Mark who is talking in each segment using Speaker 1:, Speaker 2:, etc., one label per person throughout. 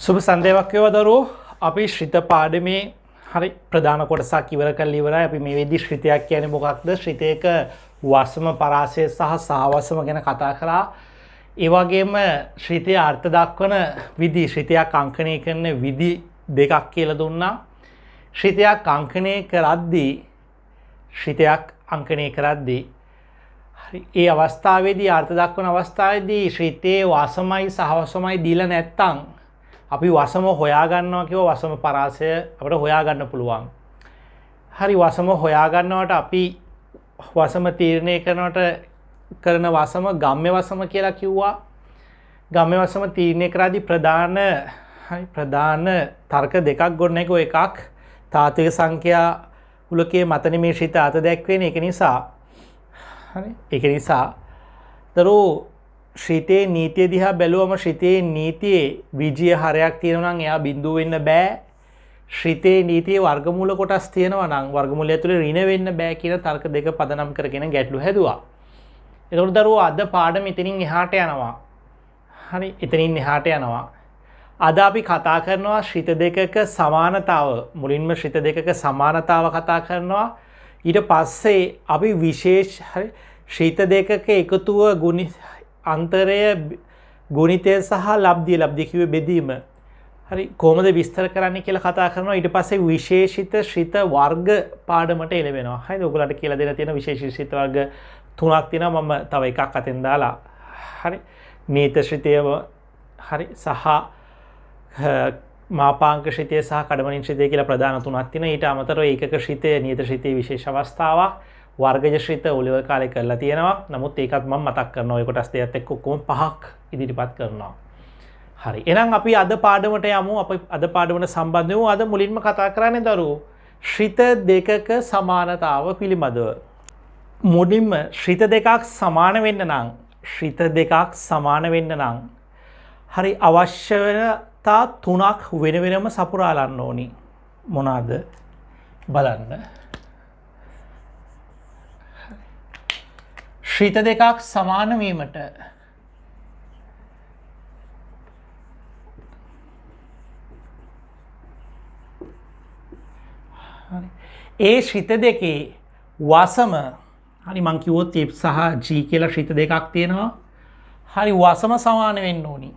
Speaker 1: සුබ සන්දේවක් වේවා දරුවෝ. අපි ශ්‍රිත පාඩමේ හරි ප්‍රධාන කොටසක් ඉවර කරලා ඉවරයි. අපි මේ වෙද්දි ශ්‍රිතයක් කියන්නේ මොකක්ද? ශ්‍රිතයක වසම පරාසය සහ සහවසම ගැන කතා කරා. ඒ වගේම ශ්‍රිතයේ අර්ථ දක්වන විදි, ශ්‍රිතයක් අංකණය කරන විදි දෙකක් කියලා දුන්නා. ශ්‍රිතයක් අංකණය කරද්දී ඒ අවස්ථාවේදී අර්ථ දක්වන අවස්ථාවේදී ශ්‍රිතයේ වසමයි සහවසමයි දීලා නැත්තම් අපි වසම හොයා ගන්නවා කියව වසම පරාසය අපිට හොයා ගන්න පුළුවන්. හරි වසම හොයා ගන්නවට අපි වසම තීරණය කරන වසම ගම්ම්‍ය වසම කියලා කිව්වා. ගම්ම්‍ය වසම තීරණය කරද්දී ප්‍රධාන තර්ක දෙකක් ගොඩනැගුවා. එකක් තාත්වික සංඛ්‍යා උලකයේ මත මේ ශ්‍රිත අත දැක්වෙන එක නිසා හරි ඒක නිසා දරුවෝ ශ්‍රිතේ නීතිය දිහා බැලුවම ශ්‍රිතේ නීතියේ විජය හරයක් තියෙනවා නම් එයා බිඳුව වෙන්න බෑ. ශ්‍රිතේ නීතියේ වර්ගමූල කොටස් තියෙනවා නම් වර්ගමූලය ඇතුලේ ඍණ වෙන්න බෑ කියන තර්ක දෙක පදනම් කරගෙන ගැටලු හැදුවා. ඒතකොට දරුවෝ අද පාඩම එතනින් එහාට යනවා. හරි එතනින් එහාට යනවා. අද අපි කතා කරනවා ශ්‍රිත දෙකක සමානතාව. මුලින්ම ශ්‍රිත දෙකක සමානතාව කතා කරනවා. ඊට පස්සේ අපි විශේෂ ශ්‍රිත දෙකක එකතුව අන්තරය ගුණිතය සහ ලබ්ධිය කිව්වේ බෙදීම. හරි කොහොමද විස්තර කරන්න කියලා කතා කරනවා. ඊට පස්සේ විශේෂිත ශ්‍රිත වර්ග පාඩමට එළවෙනවා. හරිද? ඔයගොල්ලන්ට කියලා දෙන්න තියෙන විශේෂිත ශ්‍රිත වර්ග තුනක් තියෙනවා. මම තව එකක් අතෙන් දාලා. හරි. නීත ශ්‍රිතය හරි සහ මාපාංක ශ්‍රිතය සහ කඩමනින් ශ්‍රිතය කියලා ප්‍රධාන තුනක් තියෙනවා. ඊට අමතරව ඒකක ශ්‍රිතය නීත ශ්‍රිතයේ විශේෂ අවස්ථාවක්. වර්ගජ ශ්‍රිත ඔලිවර් කාලේ කරලා තියෙනවා. නමුත් ඒකත් මම මතක් කරනවා. ඒ කොටස් දෙකත් එක්ක ඔක්කොම පහක් ඉදිරිපත් කරනවා. හරි. එහෙනම් අපි අද පාඩමට යමු. අපි අද පාඩමට සම්බන්ධ වෙමු. අද මුලින්ම කතා කරන්නේ දරුවෝ ශ්‍රිත දෙකක සමානතාව පිළිබඳව. මුලින්ම ශ්‍රිත දෙකක් සමාන වෙන්න නම් හරි අවශ්‍ය වෙන තා තුනක් වෙන වෙනම සපුරාලන්න ඕනි. මොනවාද? බලන්න. ශ්‍රිත දෙකක් සමාන වීමට ඒ ශ්‍රිත දෙකේ වසම හරි මං කිව්වොත් F සහ G කියලා ශ්‍රිත දෙකක් තියෙනවා. හරි වසම සමාන වෙන්න ඕනි.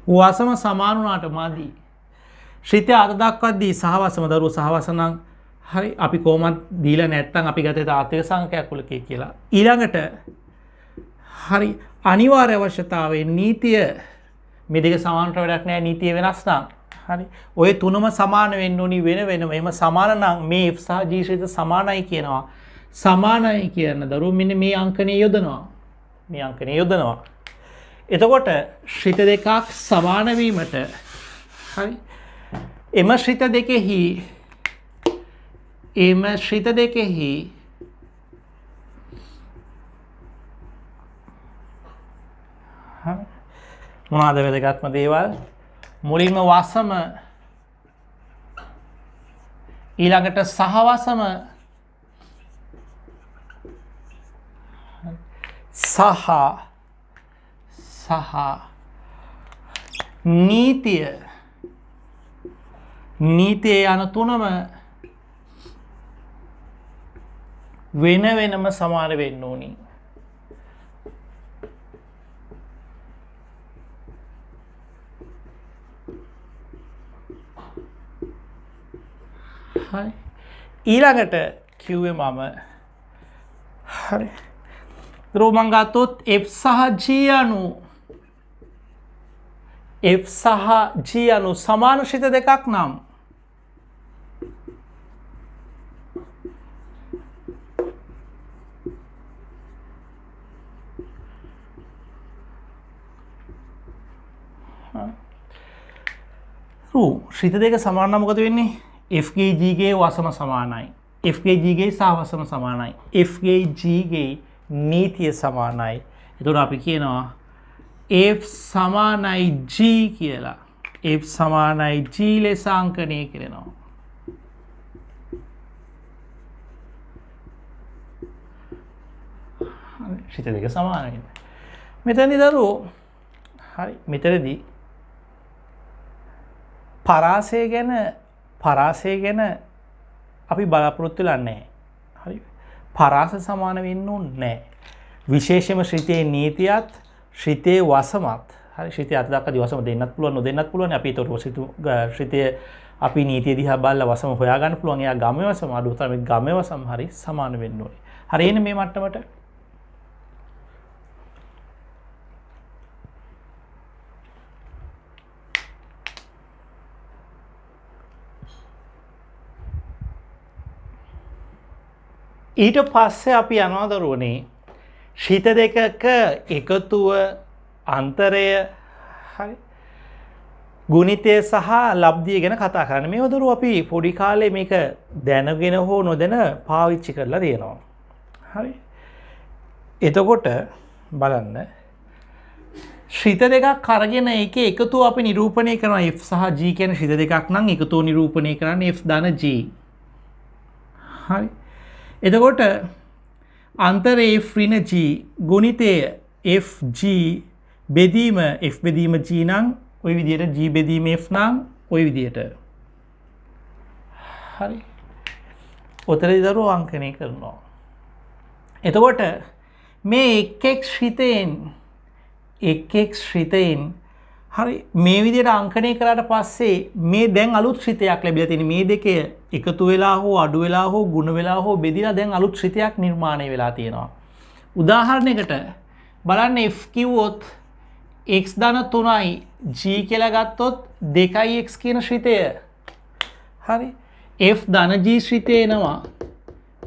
Speaker 1: වසම සමාන වුණාට මදි. ශ්‍රිතය අත දක්වද්දී සහවසම දරුවෝ සහවස නම් හරි අපි කොහොමද දීලා නැත්තම් අපි ගතේ තාත්වික සංඛ්‍යා කුලකයේ කියලා. ඊළඟට හරි අනිවාර්ය අවශ්‍යතාවයේ නීතිය මේ දෙක සමානට වැඩක් නැහැ. නීතිය වෙනස් නම් හරි ඔය තුනම සමාන වෙන්න ඕනි වෙන වෙනම. එහෙම සමාන නම් මේ F සහ G ශ්‍රිත සමානයි කියනවා. සමානයි කියන දරුවෝ මෙන්න මේ අංකණය යොදනවා. එතකොට ශ්‍රිත දෙකක් සමාන වීමට හරි එම ශ්‍රිත දෙකෙහි මොනවාද වැදගත්ම දේවල්? මුලින්ම වසම, ඊළඟට සහවසම සහ නීතිය යන තුනම වෙන වෙනම සමාන වෙන්න ඕනි. හරි ඊළඟට කිව්වේ මම හරි මං ගත්තොත් F සහ G අනු සමාන ශ්‍රිත දෙකක් නම් ශ්‍රිත දෙක සමාන නම් මොකද වෙන්නේ? F ගේ G ගේ වසම සමානයි. F ගේ G ගේ සහවසම සමානයි. F ගේ G ගේ නීතිය සමානයි. එතකොට අපි කියනවා F සමානයි G කියලා. F සමානයි G ලෙස අංකණය කරනවා. ශිත දෙක සමානයි. මෙතනදී දරුවෝ හරි මෙතනදී පරාසය ගැන අපි බලාපොරොත්තු වෙලා නැහැ. හරි. පරාස සමාන වෙන්න ඕනේ නැහැ. විශේෂයෙන්ම ශ්‍රිතේ නීතියත් ශ්‍රිතේ වසමත්. හරි. ශ්‍රිතේ අත දක්වාදී වසම දෙන්නත් පුළුවන් නොදෙන්නත් පුළුවන්. අපි ඒතකොට ශ්‍රිතේ අපි නීතිය දිහා බලලා වසම හොයා ගන්න පුළුවන්. එයා ගමේ වසම අඩු තමයි ගමේ වසම හරි සමාන වෙන්න ඕනේ. හරි එන්නේ මේ මට්ටමට. ඊට පස්සේ අපි යනවා දරුවනේ ශීත දෙකක එකතුව අන්තරය හරි ගුණිතය සහ ලබ්ධිය ගැන කතා කරන්න. මේ දරුවෝ අපි පොඩි කාලේ මේක දැනගෙන හෝ නොදැන පාවිච්චි කරලා තියෙනවා. හරි. එතකොට බලන්න ශීත දෙකක් අරගෙන ඒකේ එකතුව අපි නිරූපණය කරනවා. F සහ G කියන ශීත දෙකක් නම් එකතුව නිරූපණය කරන්නේ F ධන G. හරි. එතකොට අන්තරේ F ඍණ G ගුණිතය FG බෙදීම F බෙදීම G නම් ওই විදියට G බෙදීම F නම් ওই විදියට. හරි. උතරේ දරුවෝ අංකණය කරනවා. එතකොට මේ එක් ශ්‍රිතයෙන් හරි මේ විදියට අංකණය කරාට පස්සේ මේ දැන් අලුත් ශ්‍රිතයක් ලැබිලා තියෙන මේ දෙකේ එකතු වෙලා හෝ අඩු වෙලා හෝ ගුණ වෙලා හෝ බෙදිලා දැන් අලුත් ශ්‍රිතයක් නිර්මාණය වෙලා තියෙනවා. උදාහරණයකට බලන්න F කිව්වොත් x ධන 3යි g කියලා ගත්තොත් 2x කියන ශ්‍රිතය. හරි. f ධන g ශ්‍රිතය එනවා.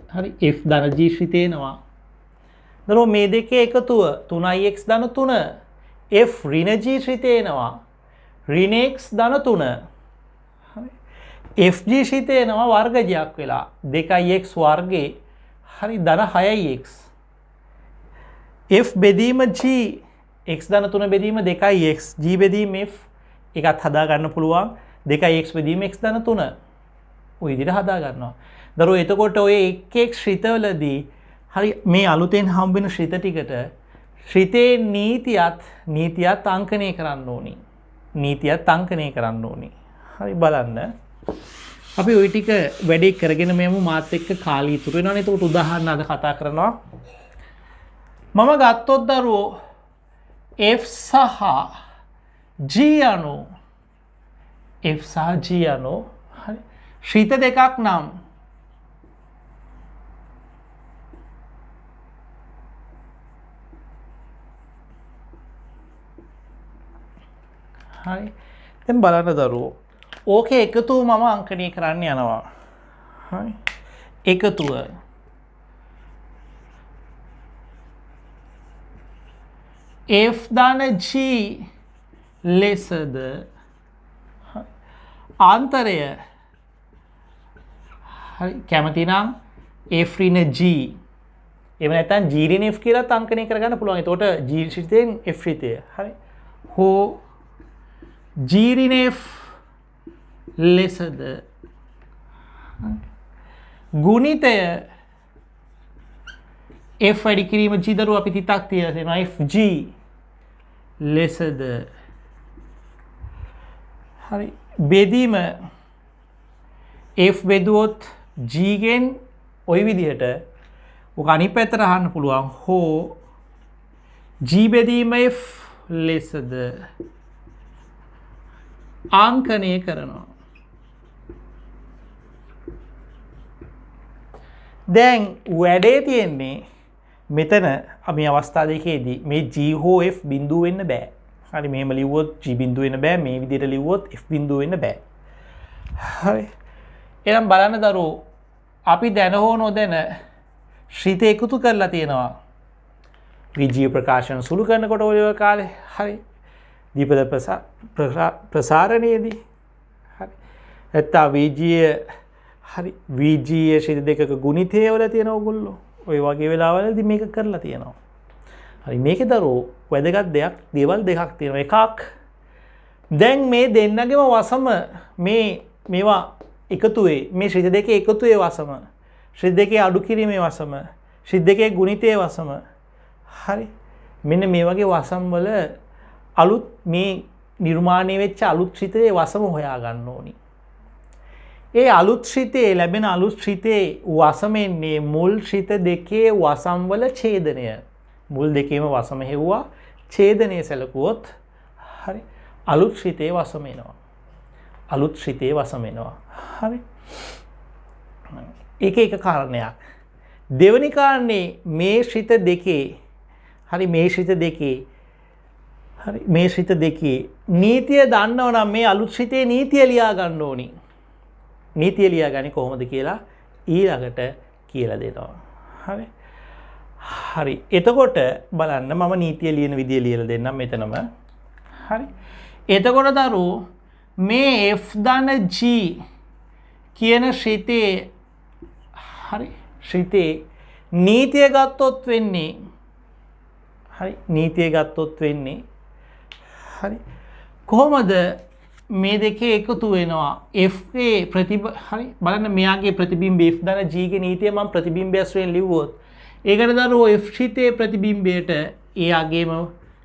Speaker 1: හරි. f ධන g ශ්‍රිතය එනවා. දරුවෝ මේ දෙකේ එකතුව 3x ධන 3 f ඍණ g ශ්‍රිතය එනවා. ඍණ x ධන 3. හරි. fg ශ්‍රිතය එනවා වර්ගජයක් වෙලා 2x වර්ගේ හරි ධන 6x. f බෙදීම g x ධන 3 බෙදීම 2x g බෙදීම f එකත් හදා ගන්න පුළුවන් 2x බෙදීම x ධන 3 ඔය විදිහට හදා ගන්නවා. දරුවෝ එතකොට ඔය එක් එක් ශ්‍රිතවලදී හරි මේ අලුතෙන් හම්බ වෙන ශ්‍රිත ටිකට ශ්‍රිතේ නීතියත් අංකණය කරන්න ඕනි. හරි බලන්න. අපි ওই ටික වැඩේ කරගෙන මෙමු මාත් එක්ක කාලය ඉතුරු වෙනවනේ. ඒකට උදාහරණ අද කතා කරනවා. මම ගත්තොත් දරුවෝ F සහ G අණු හරි ශ්‍රිත දෙකක් නම් හරි දැන් බලන්න දරුවෝ ඕකේ එකතුව මම අංකණය කරන්න යනවා. හරි එකතුව F ධන G ලෙසද අන්තරය හරි කැමති නම් F ඍණ G එහෙම නැත්නම් G ඍණ F කියලා අංකණය කරගන්න පුළුවන්. එතකොට G ශ්‍රිතයෙන් F ශ්‍රිතය හරි හෝ G ඍණ F ලෙසද ගුණිතය F වැඩි කිරීම G දරුවෝ අපි තිතක් තියලා තියෙනවා FG ලෙසද හරි බෙදීම F බෙදුවොත් G ගෙන් ওই විදිහට ඔක අනිත් පැත්තට අහන්න පුළුවන් හෝ G බෙදීම F ලෙසද අංකණය කරනවා. දැන් වැඩේ තියෙන්නේ මෙතන මේ අවස්ථා දෙකේදී මේ G හෝ F බිඳුව වෙන්න බෑ. හරි මෙහෙම ලිව්වොත් G බිඳුව වෙන්න බෑ. මේ විදිහට ලිව්වොත් F බිඳුව වෙන්න බෑ. හරි. එහෙනම් බලන්න දරුවෝ අපි දැන හෝ නොදැන ශ්‍රිත එකතු කරලා තියෙනවා. විජීව ප්‍රකාශන සුළු කරනකොට ඔය කාලේ හරි දීපද ප්‍රසාරණයේදී හරි නැත්නම් විජීය හරි විජීය ශ්‍රිත දෙකක ගුණිතය වල තියෙන ඕගොල්ලෝ ඔය වගේ වෙලාවලදී මේක කරලා තියෙනවා. හරි මේකේ දරුවෝ වැදගත් දේවල් දෙකක් තියෙනවා. එකක් දැන් මේ දෙන්නගේම වසම මේවා එකතුවේ මේ ශ්‍රිත දෙකේ එකතුවේ වසම ශ්‍රිත දෙකේ අඩු කිරීමේ වසම ශ්‍රිත දෙකේ ගුණිතයේ වසම හරි මෙන්න මේ වගේ වසම් වල අලුත් මේ නිර්මාණය වෙච්ච අලුත් ශ්‍රිතයේ වසම හොයා ගන්න ඕනි. ඒ අලුත් ශ්‍රිතේ ලැබෙන අලුත් ශ්‍රිතේ වසමෙන්නේ මුල් ශ්‍රිත දෙකේ වසම් වල ඡේදනය. මුල් දෙකේම වසම හෙව්වා ඡේදනය සැලකුවොත් හරි අලුත් ශ්‍රිතේ වසම එනවා. අලුත් ශ්‍රිතේ වසම එනවා. හරි. ඒක එක කාරණයක්. දෙවැනි කාරණේ මේ ශ්‍රිත දෙකේ හරි මේ ශ්‍රිත දෙකේ හරි මේ ශ්‍රිත දෙකේ නීතිය දන්නව නම් මේ අලුත් ශ්‍රිතේ නීතිය ලියා ගන්න ඕනි. නීතිය ලියා ගන්නේ කොහොමද කියලා ඊළඟට කියලා දෙනවා. හරි. හරි. එතකොට බලන්න මම නීතිය ලියන විදිය ලියලා දෙන්නම් මෙතනම. හරි. එතකොට දරුවෝ මේ F ධන G කියන ශ්‍රිතේ හරි ශ්‍රිතේ නීතිය ගත්තොත් වෙන්නේ හරි නීතිය ගත්තොත් වෙන්නේ හරි කොහොමද මේ දෙකේ එකතු වෙනවා F ගේ හරි බලන්න මෙයාගේ ප්‍රතිබිම්බ F ධන G ගේ නීතිය මම ප්‍රතිබිම්බය වශයෙන් ලිව්වොත් ඒකට දරුවෝ F ශ්‍රිතේ ප්‍රතිබිම්බයට එයාගේම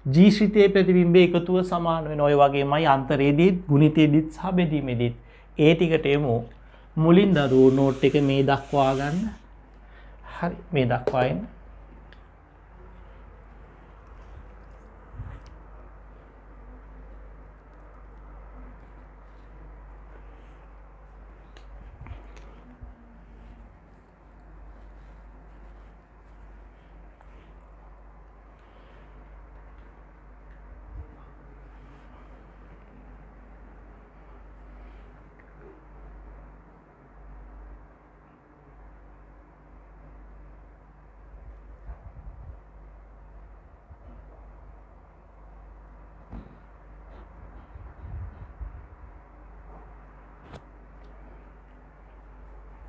Speaker 1: G ශ්‍රිතේ ප්‍රතිබිම්බය එකතුව සමාන වෙනවා. ඔය වගේමයි අන්තරයේදීත් ගුණිතයේදීත් සහ බෙදීමේදීත් ඒ ටිකට එමු. මුලින් දරුවෝ නෝට් එක මේ දක්වා ගන්න. හරි මේ දක්වා එන්න.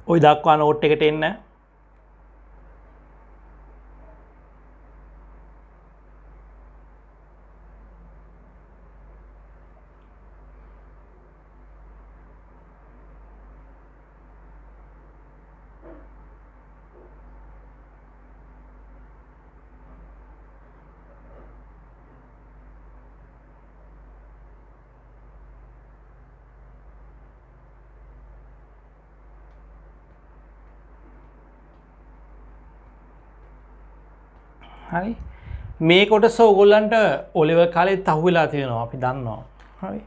Speaker 1: ඔය දක්වා නෝට් එකට එන්න. හරි මේ කොටස ඕගොල්ලන්ට ඔලෙවල් කාලෙත් අහුවෙලා තියෙනවා අපි දන්නවා. හරි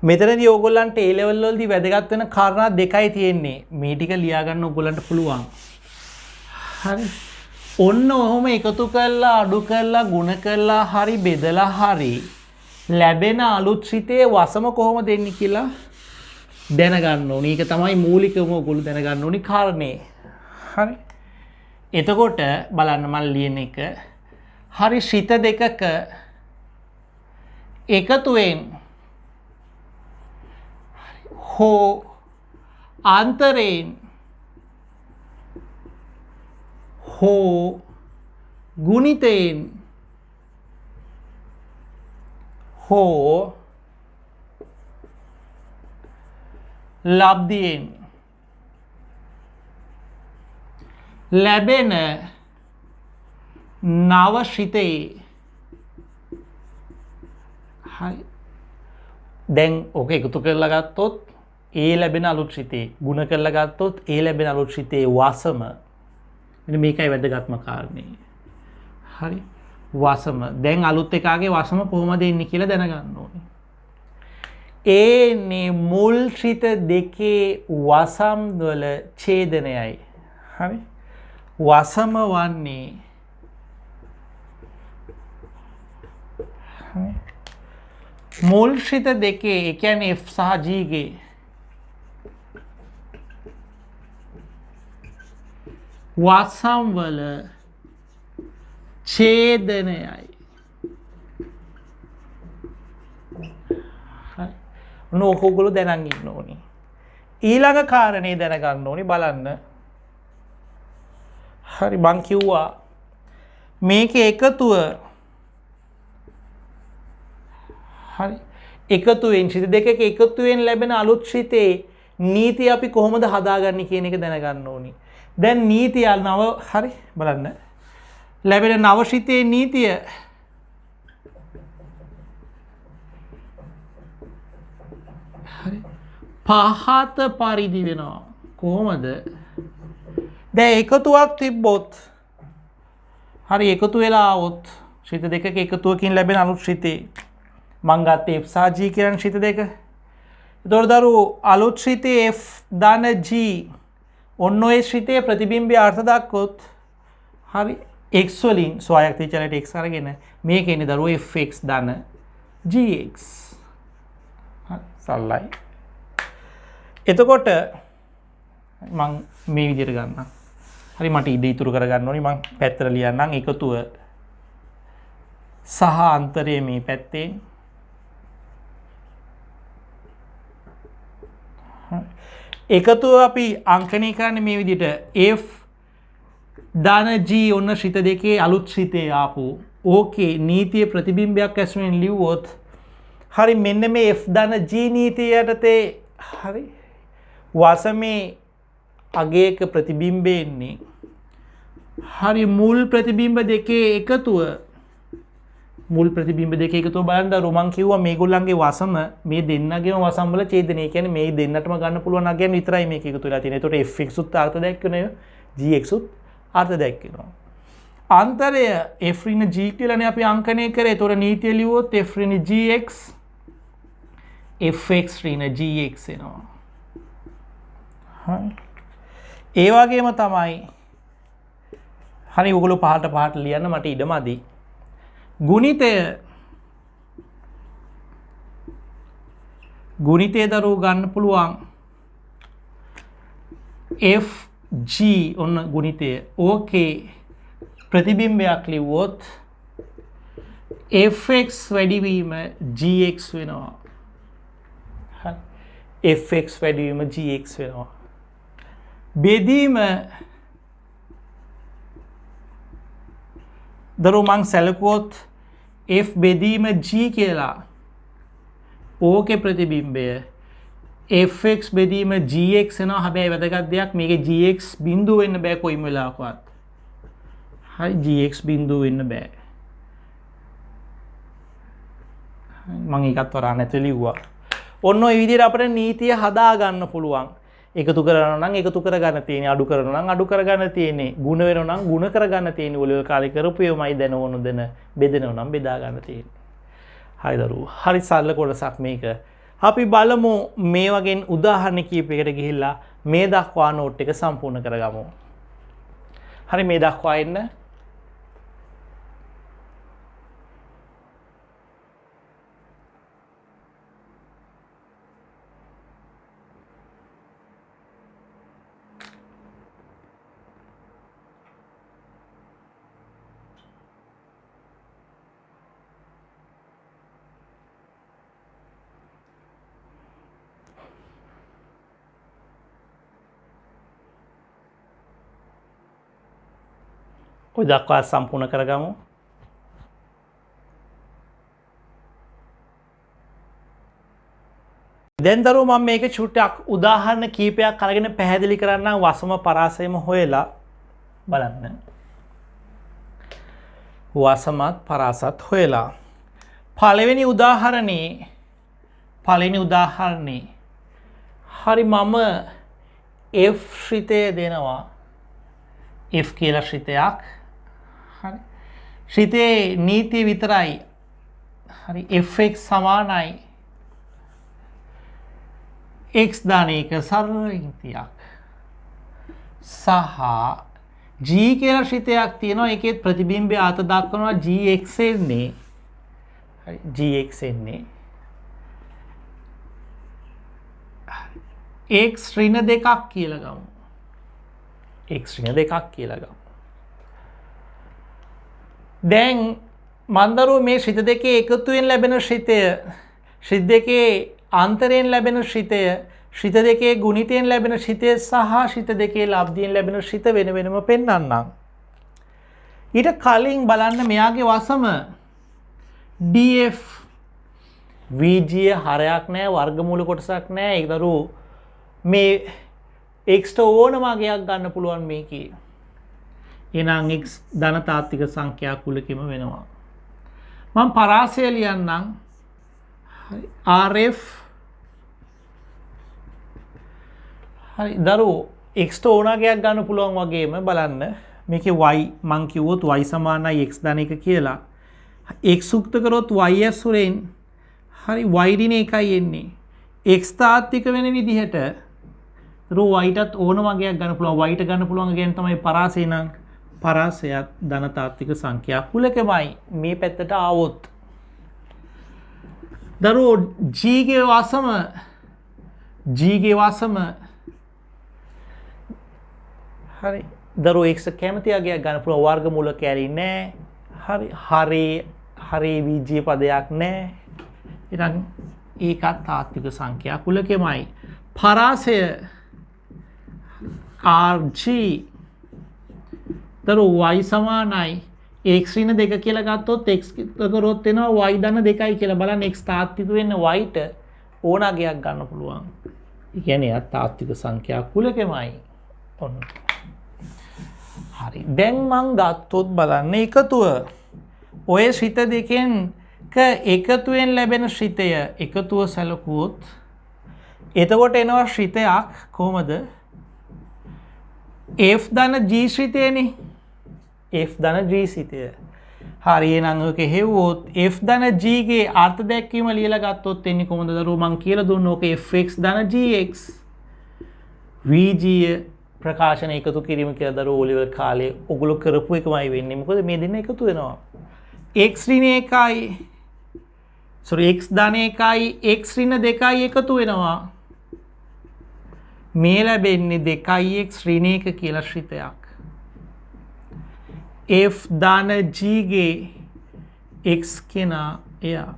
Speaker 1: මෙතනදී ඕගොල්ලන්ට A level වලදී වැදගත් වෙන කාරණා දෙකයි තියෙන්නේ. මේ ටික ලියා ගන්න ඕගොල්ලන්ට පුළුවන්. හරි ඔන්න ඔහොම එකතු කරලා අඩු කරලා ගුණ කරලා හරි බෙදලා හරි ලැබෙන අලුත් ශ්‍රිතේ වසම කොහොමද එන්නේ කියලා දැනගන්න ඕනේ. ඒක තමයි මූලිකම ඔයගොල්ලෝ දැනගන්න ඕනි කාරණේ. හරි එතකොට බලන්න මම ලියන එක හරි ශ්‍රිත දෙකක එකතුවෙන් හෝ ආන්තරයෙන් හෝ ගුණිතයෙන් හෝ ලබ්ධියෙන් ලැබෙන නව ශ්‍රිතයේ හරි දැන් ඕක එකතු කරලා ගත්තොත් ඒ ලැබෙන අලුත් ශ්‍රිතේ ගුණ කරලා ගත්තොත් ඒ ලැබෙන අලුත් ශ්‍රිතේ වසම මෙන්න මේකයි වැදගත්ම කාරණේ. හරි වසම දැන් අලුත් එකාගේ වසම කොහොමද එන්නේ කියලා දැනගන්න ඕනේ. ඒනේ මුල් ශ්‍රිත දෙකේ වසම් වල ඡේදනයයි. හරි වසම වන්නේ මුල් ශ්‍රිත දෙකේ ඒ කියන්නේ F සහ G ගේ වසම් වල ඡේදනයයි. හරි ඕගොල්ලෝ දැනන් ඉන්න ඕනි. ඊළඟ කාරණේ දැනගන්න ඕනි බලන්න. හරි මං කිව්වා මේකේ එකතුව හරි එකතුවෙන් ශ්‍රිත දෙකක එකතුවෙන් ලැබෙන අලුත් ශ්‍රිතේ නීතිය අපි කොහොමද හදාගන්නේ කියන එක දැනගන්න ඕනි. දැන් නීතිය නව හරි බලන්න ලැබෙන නව ශ්‍රිතේ නීතිය හරි පහත පරිදි වෙනවා කොහොමද දැන් එකතුවක් තිබ්බොත් හරි එකතු වෙලා આવොත් ශ්‍රිත දෙකක එකතුවකින් ලැබෙන අලුත් ශ්‍රිතේ මං ගත්තේ F සහ G කියන ශ්‍රිත දෙක. එතකොට දරුවෝ අලුත් ශ්‍රිතේ F ධන G ඔන්න ඔය ශ්‍රිතේ ප්‍රතිබිම්බය අර්ථ දක්වොත් හරි x වලින් සොයායක් තියචලට x අරගෙන මේක එන්නේ දරුවෝ fx ධන gx. හරි සල්ලයි. එතකොට මං මේ විදිහට ගන්නම්. හරි මට ඉඩ ඉතුරු කරගන්න ඕනි මං පැත්තට ලියන්නම් එකතුව සහ අන්තරය මේ පැත්තේ එකතුව අපි අංකණය කරන්නේ මේ විදිහට f ධන g ඔන්න ශ්‍රිත දෙකේ අලුත් ශ්‍රිතේ ආපු ඕකේ නීතිය ප්‍රතිබිම්බයක් ඇසුරෙන් ලිව්වොත් හරි මෙන්න මේ f ධන g නීතිය යටතේ හරි වාසමේ අගයක ප්‍රතිබිම්බය එන්නේ හරි මුල් ප්‍රතිබිම්බ දෙකේ එකතුව මුල් ප්‍රතිබිම්බ දෙකේ එකතුව බලන්න දරුවෝ මං කිව්වා මේගොල්ලන්ගේ වසම මේ දෙන්නගේම වසම් වල ඡේදනය කියන්නේ මේ දෙන්නටම ගන්න පුළුවන් අගයන් විතරයි මේක එකතු වෙලා තියෙන්නේ. ඒතකොට fx උත් අර්ථ දැක්වෙනවා gx උත් අර්ථ දැක්වෙනවා. අන්තරය f ඍණ g කියලානේ අපි අංකණය කරේ. ඒතකොට නීතිය ලිව්වොත් f ඍණ gx fx ඍණ gx එනවා. හරි ඒ වගේම තමයි හරි ඔයගොල්ලෝ පහට ලියන්න මට ඉඩ මදි. ගුණිතය දරුවෝ ගන්න පුළුවන් fg ඔන්න ගුණිතය ඕකේ ප්‍රතිබිම්බයක් ලිව්වොත් fx වැඩිවීම gx වෙනවා. හරි fx වැඩිවීම gx වෙනවා. බෙදීම දරුවෝ මං සැලකුවොත් f බෙදීම g කියලා ඕකේ ප්‍රතිබිම්බය fx බෙදීම gx එනවා. හැබැයි වැදගත් දෙයක් මේකේ gx බිඳුව වෙන්න බෑ කොයිම වෙලාවකවත්. හරි gx බිඳුව වෙන්න බෑ. මං ඒකත් වරා නැතුව ලිව්වා. ඔන්න ඔය විදිහට අපිට නීතිය හදා ගන්න පුළුවන්. එකතු කරනවා නම් එකතු කරගන්න තියෙන්නේ, අඩු කරනවා නම් අඩු කරගන්න තියෙන්නේ, ಗುಣ වෙනවා නම් ಗುಣ කරගන්න තියෙන්නේ. ඔය කාලේ කරපු ඒවාමයි දැන ඕන දෙන බෙදෙනවා නම් බෙදා ගන්න තියෙන්නේ. හරි දරුවෝ. හරි සරල කොටසක් මේක. අපි බලමු මේ වගේ උදාහරණ කීපයකට ගිහිල්ලා මේ දක්වා නෝට් එක සම්පූර්ණ කරගමු. හරි මේ දක්වා එන්න. ඔය දක්වා සම්පූර්ණ කරගමු. දැන් දරුවෝ මම මේක චුට්ටක් උදාහරණ කීපයක් අරගෙන පැහැදිලි කරන්නම් වසම පරාසයම හොයලා බලන්න. වසමත් පරාසත් හොයලා. පළවෙනි උදාහරණේ හරි මම f ශ්‍රිතය දෙනවා. f කියලා ශ්‍රිතයක්. හරි ශ්‍රිතේ නීතිය විතරයි. හරි fx සමානයි x ධන 1 සරල නීතියක්. සහ g කියලා ශ්‍රිතයක් තියෙනවා. ඒකේ ප්‍රතිබිම්බය අත දක්වනවා gx එන්නේ. හරි gx එන්නේ x ඍණ දෙකක් කියලා ගමු. x ඍණ දෙකක් කියලා ගමු. දැන් මන්දරුව මේ ශ්‍රිත දෙකේ එකතුවෙන් ලැබෙන ශ්‍රිතය, ශ්‍රිත දෙකේ අන්තරයෙන් ලැබෙන ශ්‍රිතය, ශ්‍රිත දෙකේ ගුණිතයෙන් ලැබෙන ශ්‍රිතය සහ ශ්‍රිත දෙකේ ලබ්ධියෙන් ලැබෙන ශ්‍රිත වෙන වෙනම පෙන්වන්නම්. ඊට කලින් බලන්න මෙයාගේ වසම df vg හරයක් නැහැ, වර්ගමූල කොටසක් නැහැ. ඒක දරුවෝ මේ x ට ඕනම අගයක් ගන්න පුළුවන් මේකේ. එහෙනම් x ධන තාත්වික සංඛ්‍යා කුලකෙම වෙනවා. මම පරාසය ලියන්නම්. RF හරි දරුවෝ x ඕනගයක් ගන්න පුළුවන් වගේම බලන්න මේකේ y මං කිව්වොත් y සමානයි x ධන 1 කියලා x උක්ත කරොත් y ඇසුරෙන් හරි y ඍණ 1යි එන්නේ x තාත්වික වෙන විදිහට දරුවෝ y ටත් ඕන වගයක් ගන්න පුළුවන් y ට ගන්න පුළුවන් කියන්නේ තමයි පරාසය නම් පරාසයත් ධන තාත්වික සංඛ්‍යා කුලකමයි මේ පැත්තට ආවොත් දරුවෝ g ගේ වාසම හරි දරුවෝ x කැමති අගයක් ගන්න පුළුවන් වර්ගමූල කැරි නැහැ හරි බීජීය පදයක් නැහැ එහෙනම් ඒකත් තාත්වික සංඛ්‍යා කුලකෙමයි පරාසය rg දරුවෝ y සමානයි x ඍණ 2 කියලා ගත්තොත් x කරොත් එනවා y ධන 2යි කියලා බලන්න x තාත්වික වෙන්න y ට ඕන අගයක් ගන්න පුළුවන් ඒ කියන්නේ යා තාත්වික සංඛ්‍යා කුලකෙමයි ඔන්න හරි දැන් මං ගත්තොත් බලන්න එකතුව ඔය ශ්‍රිත දෙකෙන් එකතුවෙන් ලැබෙන ශ්‍රිතය එකතුව සැලකුවොත් එතකොට එනවා ශ්‍රිතයක් කොහොමද f ධන g ශ්‍රිතයනේ f ධන g ශ්‍රිතය හරි එහෙනම් ඔක හෙව්වොත් f ධන g ගේ අර්ථ දැක්වීම ලියලා ගත්තොත් එන්නේ කොහොමද දරුවෝ මං කියලා දුන්න ඕක fx ධන gx vg ප්‍රකාශන එකතු කිරීම කියලා දරුවෝ O level කාලේ ඔගොල්ලෝ කරපු එකමයි වෙන්නේ. මොකද මේ දෙන්න එකතු වෙනවා. x ඍණ 1යි x ධන 1යි x ඍණ 2යි එකතු වෙනවා. මේ ලැබෙන්නේ 2x ඍණ 1 කියලා ශ්‍රිතයක්. f ධන g ගේ x කෙනා එයා.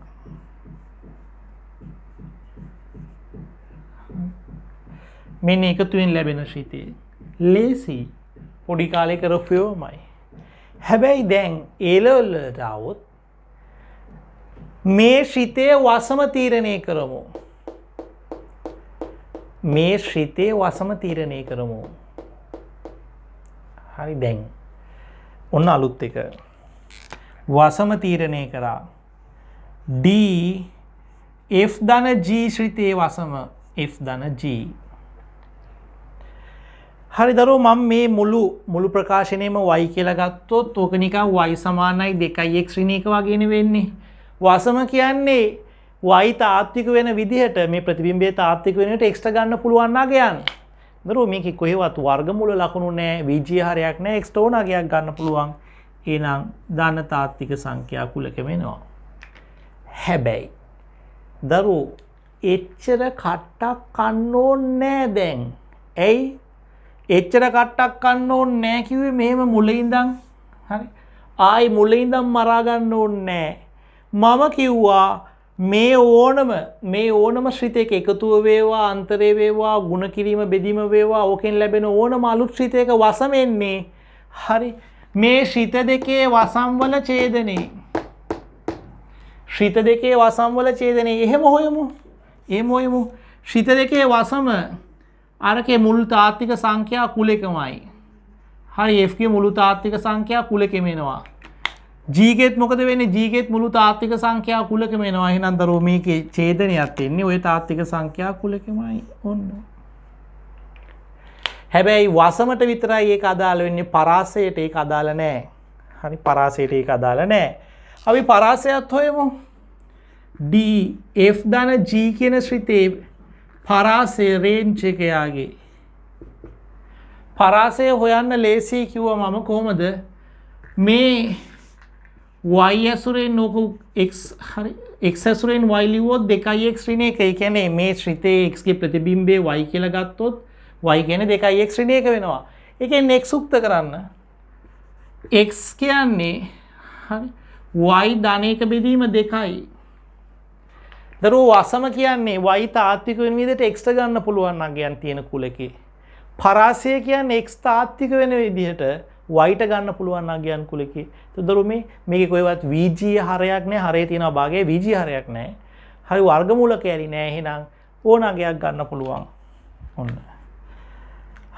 Speaker 1: මෙන්න එකතුවෙන් ලැබෙන ශ්‍රිතය. ලේසි පොඩි කාලේ කරපුවමයි. හැබැයි දැන් A level වලට આવොත් මේ ශ්‍රිතයේ වසම තීරණය කරමු. මේ ශ්‍රිතයේ වසම තීරණය කරමු. හරි දැන් ඔන්න අලුත් එක. වසම තීරණය කරා. D f ධන g ශ්‍රිතයේ වසම f ධන g හරි දරුවෝ මම මේ මුළු ප්‍රකාශනයේම y කියලා ගත්තොත් ඕක නිකන් y සමානයි 2x ඍණ 1 වගේනේ වෙන්නේ. වසම කියන්නේ y තාත්වික වෙන විදිහට මේ ප්‍රතිබිම්බයේ තාත්වික වෙන විදිහට x ගන්න පුළුවන් නගයන්. දරුවෝ මේකේ කොහෙවත් වර්ගමූල ලකුණු නැහැ, බීජීය හරයක් නැහැ, x ඕන නගයක් ගන්න පුළුවන්. එහෙනම් ධන තාත්වික සංඛ්‍යා කුලකෙම එනවා. හැබැයි දරුවෝ එච්චර කට්ටක් කන්න ඕනේ නැහැ දැන්. ඇයි? එච්චර කට්ටක් කන්න ඕනේ නැහැ කිව්වේ මෙහෙම මුලින් ඉඳන් හරි ආයි මුලින් ඉඳන් මරා ගන්න ඕනේ නැහැ මම කිව්වා මේ ඕනම ශ්‍රිතයක එකතුව වේවා අන්තරේ වේවා ಗುಣ කිරීම බෙදීම වේවා ඕකෙන් ලැබෙන ඕනම අලුත් ශ්‍රිතයක වසම එන්නේ හරි මේ ශ්‍රිත දෙකේ වසම් වල ඡේදනේ ශ්‍රිත දෙකේ වසම් වල ඡේදනේ එහෙම හොයමු ශ්‍රිත දෙකේ වසම අරකේ මුළු තාත්වික සංඛ්‍යා කුලකමයි. හරි f ගේ මුළු තාත්වික සංඛ්‍යා කුලකෙම එනවා. g ගෙත් මොකද වෙන්නේ? g ගෙත් මුළු තාත්වික සංඛ්‍යා කුලකෙම එනවා. එහෙනම් දරුවෝ මේකේ ඡේදනයක් එන්නේ ওই තාත්වික සංඛ්‍යා කුලකෙමයි. ඔන්න. හැබැයි වසමට විතරයි ඒක අදාළ වෙන්නේ පරාසයට ඒක අදාළ නැහැ. හරි පරාසයට ඒක අදාළ නැහැ. අපි පරාසයත් හොයමු. d f ධන g කියන ශ්‍රිතේ පරාසය රේන්ජ් එක යාගේ පරාසය හොයන්න ලේසි කිව්වා මම කොහොමද මේ y ඇසුරෙන් නොක x හරි x ඇසුරෙන් y ලිව්වොත් 2x ඍණ 1 ඒ කියන්නේ මේ ශ්‍රිතයේ x ගේ ප්‍රතිබිම්බේ y කියලා ගත්තොත් y කියන්නේ 2x ඍණ 1 වෙනවා ඒ කියන්නේ x උක්ත කරන්න x කියන්නේ හරි y ධන 1 බෙදීම 2යි දරුවෝ වසම කියන්නේ y තාත්වික වෙන විදිහට x ගන්න පුළුවන් නගයන් තියෙන කුලකේ. පරාසය කියන්නේ x තාත්වික වෙන විදිහට y ට ගන්න පුළුවන් නගයන් කුලකේ. તો දරුවෝ මේකේ කොහෙවත් බීජීය හරයක් නැහැ. හරේ තියෙනවා භාගයේ බීජීය හරයක් නැහැ. හරි වර්ගමූල කැරි නැහැ. එහෙනම් ඕන නගයක් ගන්න පුළුවන්. ඔන්න.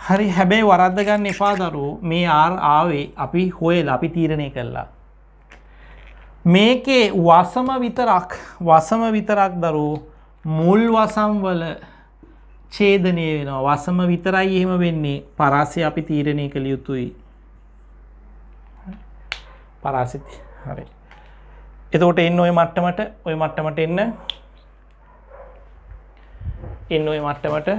Speaker 1: හරි හැබැයි වරද්ද ගන්න එපා දරුවෝ. මේ r ආවේ අපි හොයලා අපි තීරණය කළා. මේකේ වසම විතරක් දරුවෝ මුල් වසම් වල ඡේදනය වෙනවා. වසම විතරයි එහෙම වෙන්නේ. පරාසය අපි තීරණය කළ යුතුයි. පරාසය හරි. එතකොට එන්න ওই මට්ටමට එන්න ওই මට්ටමට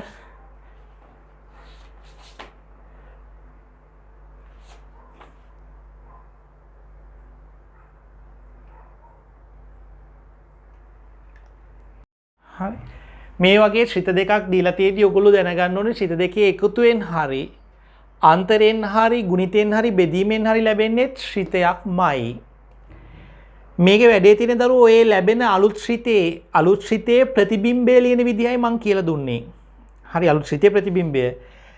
Speaker 1: හරි. මේ වගේ ශ්‍රිත දෙකක් දීලා තියෙද්දි ඔයගොල්ලෝ දැනගන්න ඕනේ ශ්‍රිත දෙකේ එකතුවෙන් හරි අන්තරයෙන් හරි ගුණිතෙන් හරි බෙදීමෙන් හරි ලැබෙන්නේ ශ්‍රිතයක්මයි. මේකේ වැඩේ තියෙන දරුවෝ ඔය ලැබෙන අලුත් ශ්‍රිතේ ප්‍රතිබිම්බය ලියන විදිහයි මම කියලා දුන්නේ. හරි අලුත් ශ්‍රිතේ ප්‍රතිබිම්බය.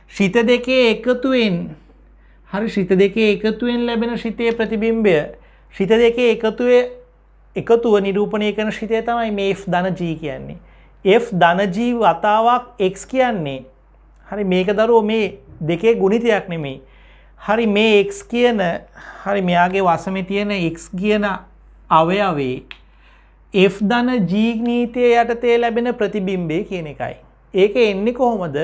Speaker 1: ශ්‍රිත දෙකේ එකතුවෙන් ලැබෙන ශ්‍රිතේ ප්‍රතිබිම්බය ශ්‍රිත දෙකේ එකතුව නිරූපණය කරන ශ්‍රිතය තමයි මේ F ධන G කියන්නේ. F ධන G වතාවක් x කියන්නේ. හරි මේක දරුවෝ මේ දෙකේ ගුණිතයක් නෙමෙයි. හරි මේ x කියන හරි මෙයාගේ වසමේ තියෙන x කියන අවයවේ F ධන G නීතිය යටතේ ලැබෙන ප්‍රතිබිම්බය කියන එකයි. ඒක එන්නේ කොහොමද?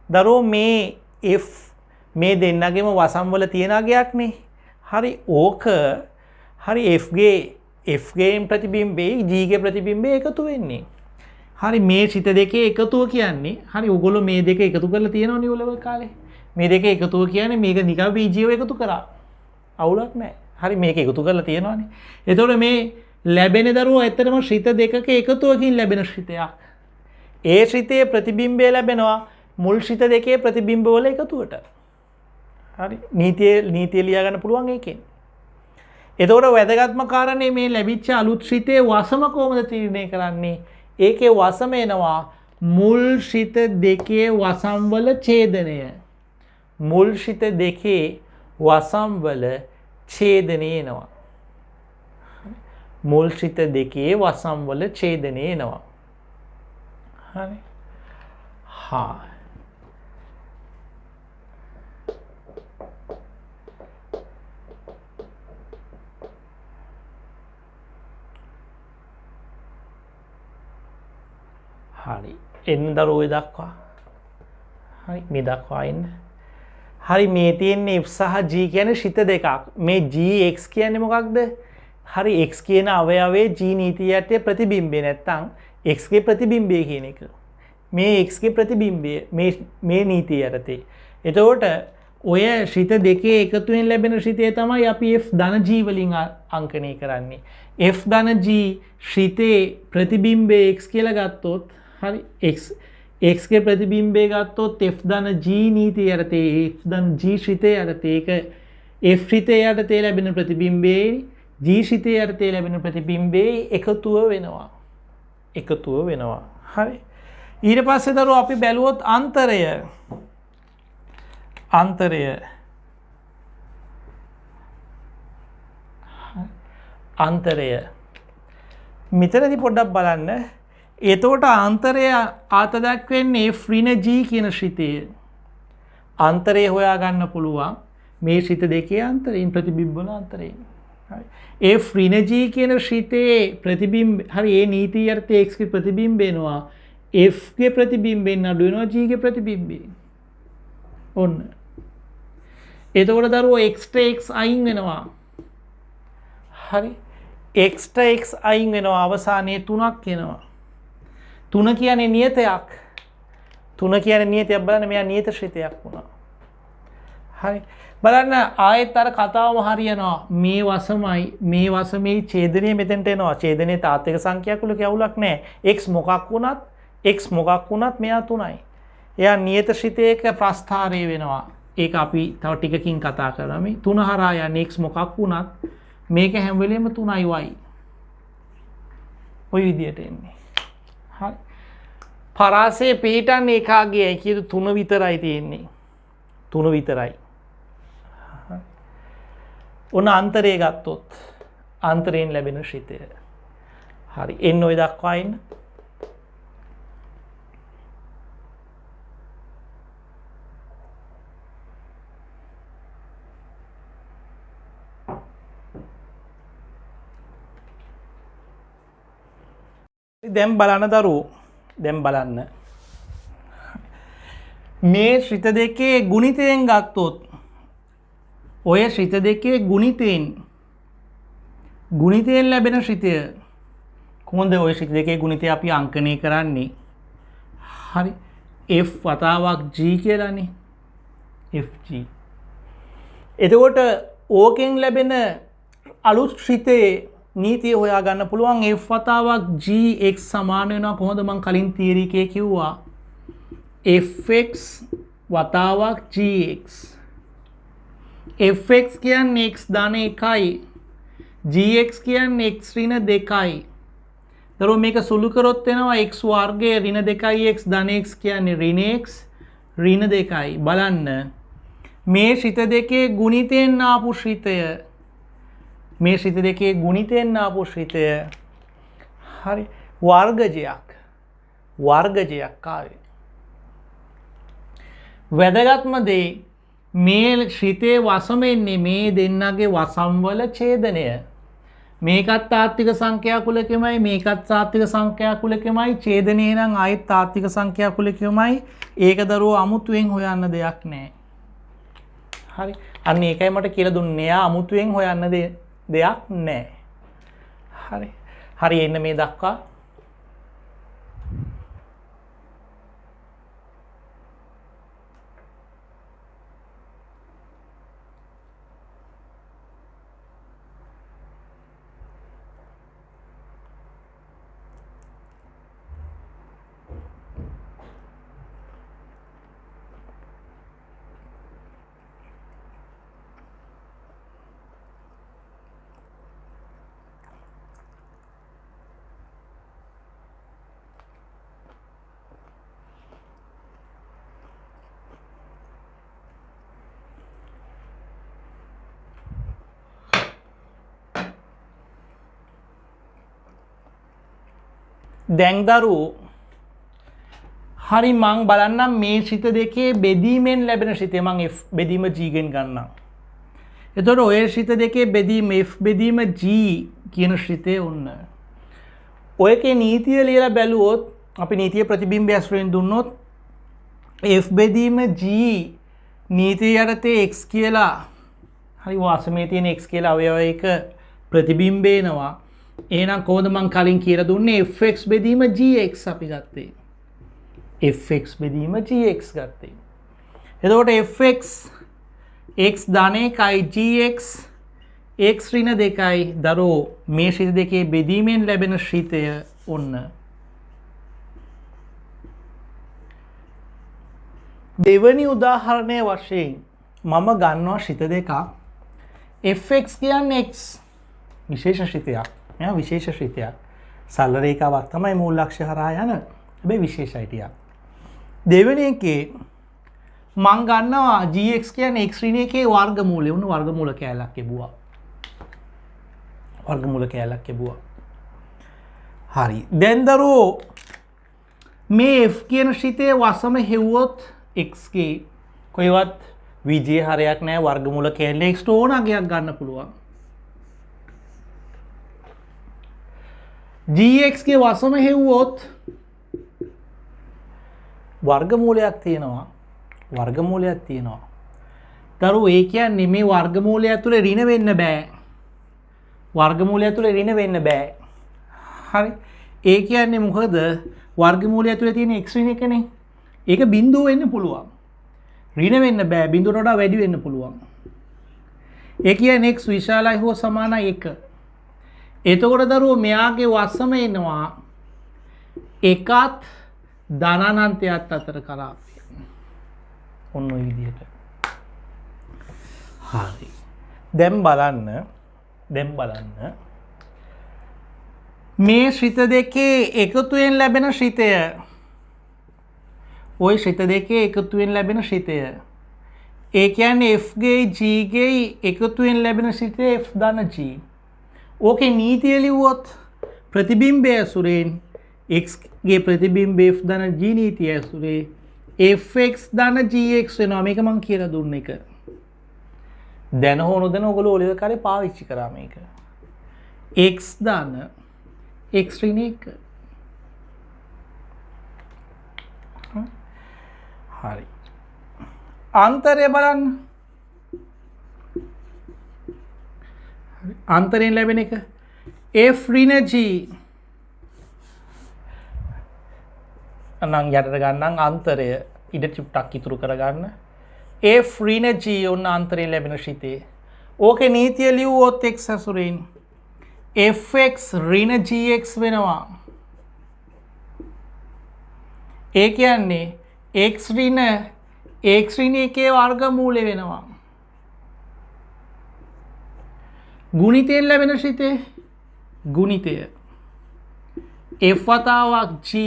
Speaker 1: දරුවෝ මේ F මේ දෙන්නගේම වසම් වල තියෙන අගයක්නේ. හරි ඕක හරි F ගේ ප්‍රතිබිම්බේ G ගේ ප්‍රතිබිම්බේ එකතු වෙන්නේ. හරි මේ ශ්‍රිත දෙකේ එකතුව කියන්නේ හරි ඔයගොල්ලෝ මේ දෙක එකතු කරලා තියෙනවනේ ඔය කාලේ. මේ දෙක එකතුව කියන්නේ මේක නිකන් බීජීව එකතු කරා. අවුලක් නැහැ. හරි මේක එකතු කරලා තියෙනවනේ. එතකොට මේ ලැබෙන දරුවෝ ඇත්තටම ශ්‍රිත දෙකක එකතුවකින් ලැබෙන ශ්‍රිතයක්. ඒ ශ්‍රිතයේ ප්‍රතිබිම්බය ලැබෙනවා මුල් ශ්‍රිත දෙකේ ප්‍රතිබිම්බ වල එකතුවට. හරි නීතිය ලියා ගන්න පුළුවන් ඒකෙන්. එතකොට වැදගත්ම කාරණේ මේ ලැබිච්ච අලුත් ශ්‍රිතේ වසම කොහොමද තීරණය කරන්නේ? ඒකේ වසම එනවා මුල් ශ්‍රිත දෙකේ වසම් වල ඡේදනය. මුල් ශ්‍රිත දෙකේ වසම් වල ඡේදනය එනවා. මුල් ශ්‍රිත දෙකේ වසම් වල ඡේදනය එනවා. හරි. හා හරි එන්න දරුවෝ ඔය දක්වා. හරි මේ දක්වා එන්න. හරි මේ තියෙන්නේ F සහ G කියන්නේ ශ්‍රිත දෙකක්. මේ Gx කියන්නේ මොකක්ද? හරි x කියන අවයවයේ G නීතිය යටතේ ප්‍රතිබිම්බය නැත්තම් x ගේ ප්‍රතිබිම්බය කියන එක. මේ x ගේ ප්‍රතිබිම්බය මේ නීතිය යටතේ. එතකොට ඔය ශ්‍රිත දෙකේ එකතුවෙන් ලැබෙන ශ්‍රිතය තමයි අපි F ධන G වලින් අංකණය කරන්නේ. F ධන G ශ්‍රිතේ ප්‍රතිබිම්බය x කියලා ගත්තොත් හරි x ගේ ප්‍රතිබිම්බය ගත්තොත් F ධන G නීතිය යටතේ F ධන G ශ්‍රිතය යටතේ ඒක F ශ්‍රිතය යටතේ ලැබෙන ප්‍රතිබිම්බයේ G ශ්‍රිතය යටතේ ලැබෙන ප්‍රතිබිම්බයේ එකතුව වෙනවා. හරි. ඊට පස්සේ දරුවෝ අපි බැලුවොත් අන්තරය මෙතනදී පොඩ්ඩක් බලන්න. එතකොට අන්තරය ආත දක්වන්නේ F ඍණ G කියන ශ්‍රිතය. අන්තරය හොයා ගන්න පුළුවන් මේ ශ්‍රිත දෙකේ අන්තරයෙන් ප්‍රතිබිම්බ වල අන්තරයෙන්. හරි. F ඍණ G කියන ශ්‍රිතේ ප්‍රතිබිම්බ හරි ඒ නීතිය යටතේ x ගේ ප්‍රතිබිම්බ එනවා. F ගේ ප්‍රතිබිම්බෙන් අඩු වෙනවා G ගේ ප්‍රතිබිම්බයෙන්. ඔන්න. එතකොට දරුවෝ x ට x අයින් වෙනවා. හරි. x ට x අයින් වෙනවා අවසානයේ 3ක් එනවා. 3 කියන්නේ නියතයක්. 3 කියන්නේ නියතයක් බලන්න මෙයා නියත ශ්‍රිතයක් වුණා. හරි. බලන්න ආයෙත් අර කතාවම හරියනවා. මේ වසමේ ඡේදනය මෙතෙන්ට එනවා. ඡේදනයේ තාත්වික සංඛ්‍යාවක් වල කවුලක් නැහැ. x මොකක් වුණත් මෙයා 3යි. එයා නියත ශ්‍රිතයක ප්‍රස්ථාරය වෙනවා. ඒක අපි තව ටිකකින් කතා කරමු. මේ 3 හරහා යන්නේ x මොකක් වුණත් මේක හැම වෙලෙම 3යි y. ඔය විදියට එන්නේ. හරි. පරාසයේ පිටන්නේ එකාගේයි කීයද 3 විතරයි තියෙන්නේ. 3 විතරයි. ඔන්න අන්තරය ගත්තොත් අන්තරයෙන් ලැබෙන ශ්‍රිතය. හරි. එන්න ඔය දක්වා එන්න. දැන් බලන්න දරුවෝ දැන් බලන්න මේ ශ්‍රිත දෙකේ ගුණිතයෙන් ගත්තොත් ඔය ශ්‍රිත දෙකේ ගුණිතයෙන් ලැබෙන ශ්‍රිතය කොහොමද ඔය ශ්‍රිත දෙකේ ගුණිතය අපි අංකණය කරන්නේ හරි f වතාවක් g කියලානේ fg එතකොට ඕකෙන් ලැබෙන අලුත් ශ්‍රිතේ නීතිය හොයා ගන්න පුළුවන් f වතාවක් gx සමාන වෙනවා කොහොමද මම කලින් තියරි එකේ කිව්වා fx වතාවක් gx fx කියන්නේ x ධන 1යි gx කියන්නේ x ඍණ 2යි දරුවෝ මේක සුළු කරොත් වෙනවා x වර්ගයේ ඍණ 2යි x ධන x කියන්නේ ඍණ x ඍණ 2යි බලන්න මේ ශ්‍රිත දෙකේ ගුණිතෙන් ආපු ශ්‍රිතය මේ ශ්‍රිත දෙකේ ගුණිතෙන් ආපු ශ්‍රිතය හරි වර්ගජයක් ආවේ වැදගත්ම දේ මේ ශ්‍රිතේ වසම එන්නේ මේ දෙන්නගේ වසම් වල ඡේදනය මේකත් තාත්වික සංඛ්‍යා කුලකෙමයි මේකත් තාත්වික සංඛ්‍යා කුලකෙමයි ඡේදනය නම් ආයෙත් තාත්වික සංඛ්‍යා කුලකෙමයි ඒක දරුවෝ අමුතුවෙන් හොයන්න දෙයක් නැහැ හරි අන්න ඒකයි මට කියලා දුන්නේ යා අමුතුවෙන් හොයන්න දෙයක් නැහැ හරි එන්න මේ දක්වා දැන් දරුවෝ හරි මං බලන්නම් මේ ශ්‍රිත දෙකේ බෙදීමෙන් ලැබෙන ශ්‍රිතය මං f බෙදීම g ගෙන් ගන්නම්. එතකොට ඔය ශ්‍රිත දෙකේ බෙදීම f බෙදීම g කියන ශ්‍රිතය ඔන්න. ඔයකේ නීතිය ලියලා බැලුවොත් අපි නීතිය ප්‍රතිබිම්බය ඇසුරෙන් දුන්නොත් f බෙදීම g නීතිය යටතේ x කියලා හරි වාසමේ තියෙන x කියලා අවයවයක ප්‍රතිබිම්බ එනවා. එහෙනම් කොහොමද මං කලින් කියලා දුන්නේ fx බෙදීම gx අපි ගත්තේ fx බෙදීම gx ගත්තේ එතකොට fx x ධන 1යි gx x ඍණ 2යි දරෝ මේ ශ්‍රිත දෙකේ බෙදීමෙන් ලැබෙන ශ්‍රිතය ඔන්න දෙවැනි උදාහරණය වශයෙන් මම ගන්නවා ශ්‍රිත දෙකක් fx කියන්නේ x විශේෂ ශ්‍රිතයක් විශේෂ ශ්‍රිතයක් සරල රේඛාවක් තමයි මූල අක්ෂ හරහා යන හැබැයි විශේෂයි ටිකක් දෙවෙනි එකේ මං ගන්නවා gx කියන්නේ x ඍණ එකේ වර්ගමූලය උණු වර්ගමූල කැලක් ලැබුවා හරි දැන් දරුවෝ මේ f කියන ශ්‍රිතයේ වසම හෙව්වොත් x ගේ කොයිවත් විජය හරයක් නැහැ වර්ගමූල කැලේ x ඕන අගයක් ගන්න පුළුවන් gx ගේ වසම හෙව්වොත් වර්ගමූලයක් තියෙනවා දරුවෝ ඒ කියන්නේ මේ වර්ගමූලය ඇතුලේ ඍණ වෙන්න බෑ හරි ඒ කියන්නේ මොකද වර්ගමූලය ඇතුලේ තියෙන x ඍණ එකනේ ඒක බිඳුව වෙන්න පුළුවන් ඍණ වෙන්න බෑ බිඳුවට වඩා වැඩි වෙන්න පුළුවන් ඒ කියන්නේ x විශාලයි හෝ සමානයි 1 එතකොට දරුවෝ මෙයාගේ වසම එනවා එකත් ධනානන්තයත් අතර කලාපය. ඔන්න ඔය විදිහට. හරි. දැන් බලන්න මේ ශ්‍රිත දෙකේ එකතුවෙන් ලැබෙන ශ්‍රිතය. ওই ශ්‍රිත දෙකේ එකතුවෙන් ලැබෙන ශ්‍රිතය. ඒ කියන්නේ f ගේ g ගේ එකතුවෙන් ලැබෙන ශ්‍රිතය f ධන g. ඕකේ නීතිය ලිව්වොත් ප්‍රතිබිම්බය ඇසුරෙන් x ගේ ප්‍රතිබිම්බය f ධන g නීතිය ඇසුරේ fx ධන gx වෙනවා මේක මම කියලා දුන්න එක. දැන හෝ නොදැන ඔයගොල්ලෝ ඔලිව කාලේ පාවිච්චි කරා මේක. x ධන x ඍණ 1 හරි. අන්තරය බලන්න. අන්තරයෙන් ලැබෙන එක F ඍණ G නම් යටට ගන්නම් අන්තරය ඉඩ චුට්ටක් ඉතුරු කරගන්න. F ඍණ G ඔන්න අන්තරයෙන් ලැබෙන ශිතේ. ඕකේ නීතිය ලියුවොත් x ඇසුරින් fx ඍණ gx වෙනවා. ඒ කියන්නේ x ඍණ එකේ වර්ගමූලය වෙනවා. ගුණිතයෙන් ලැබෙන ශිතේ ගුණිතය f වතාවක් g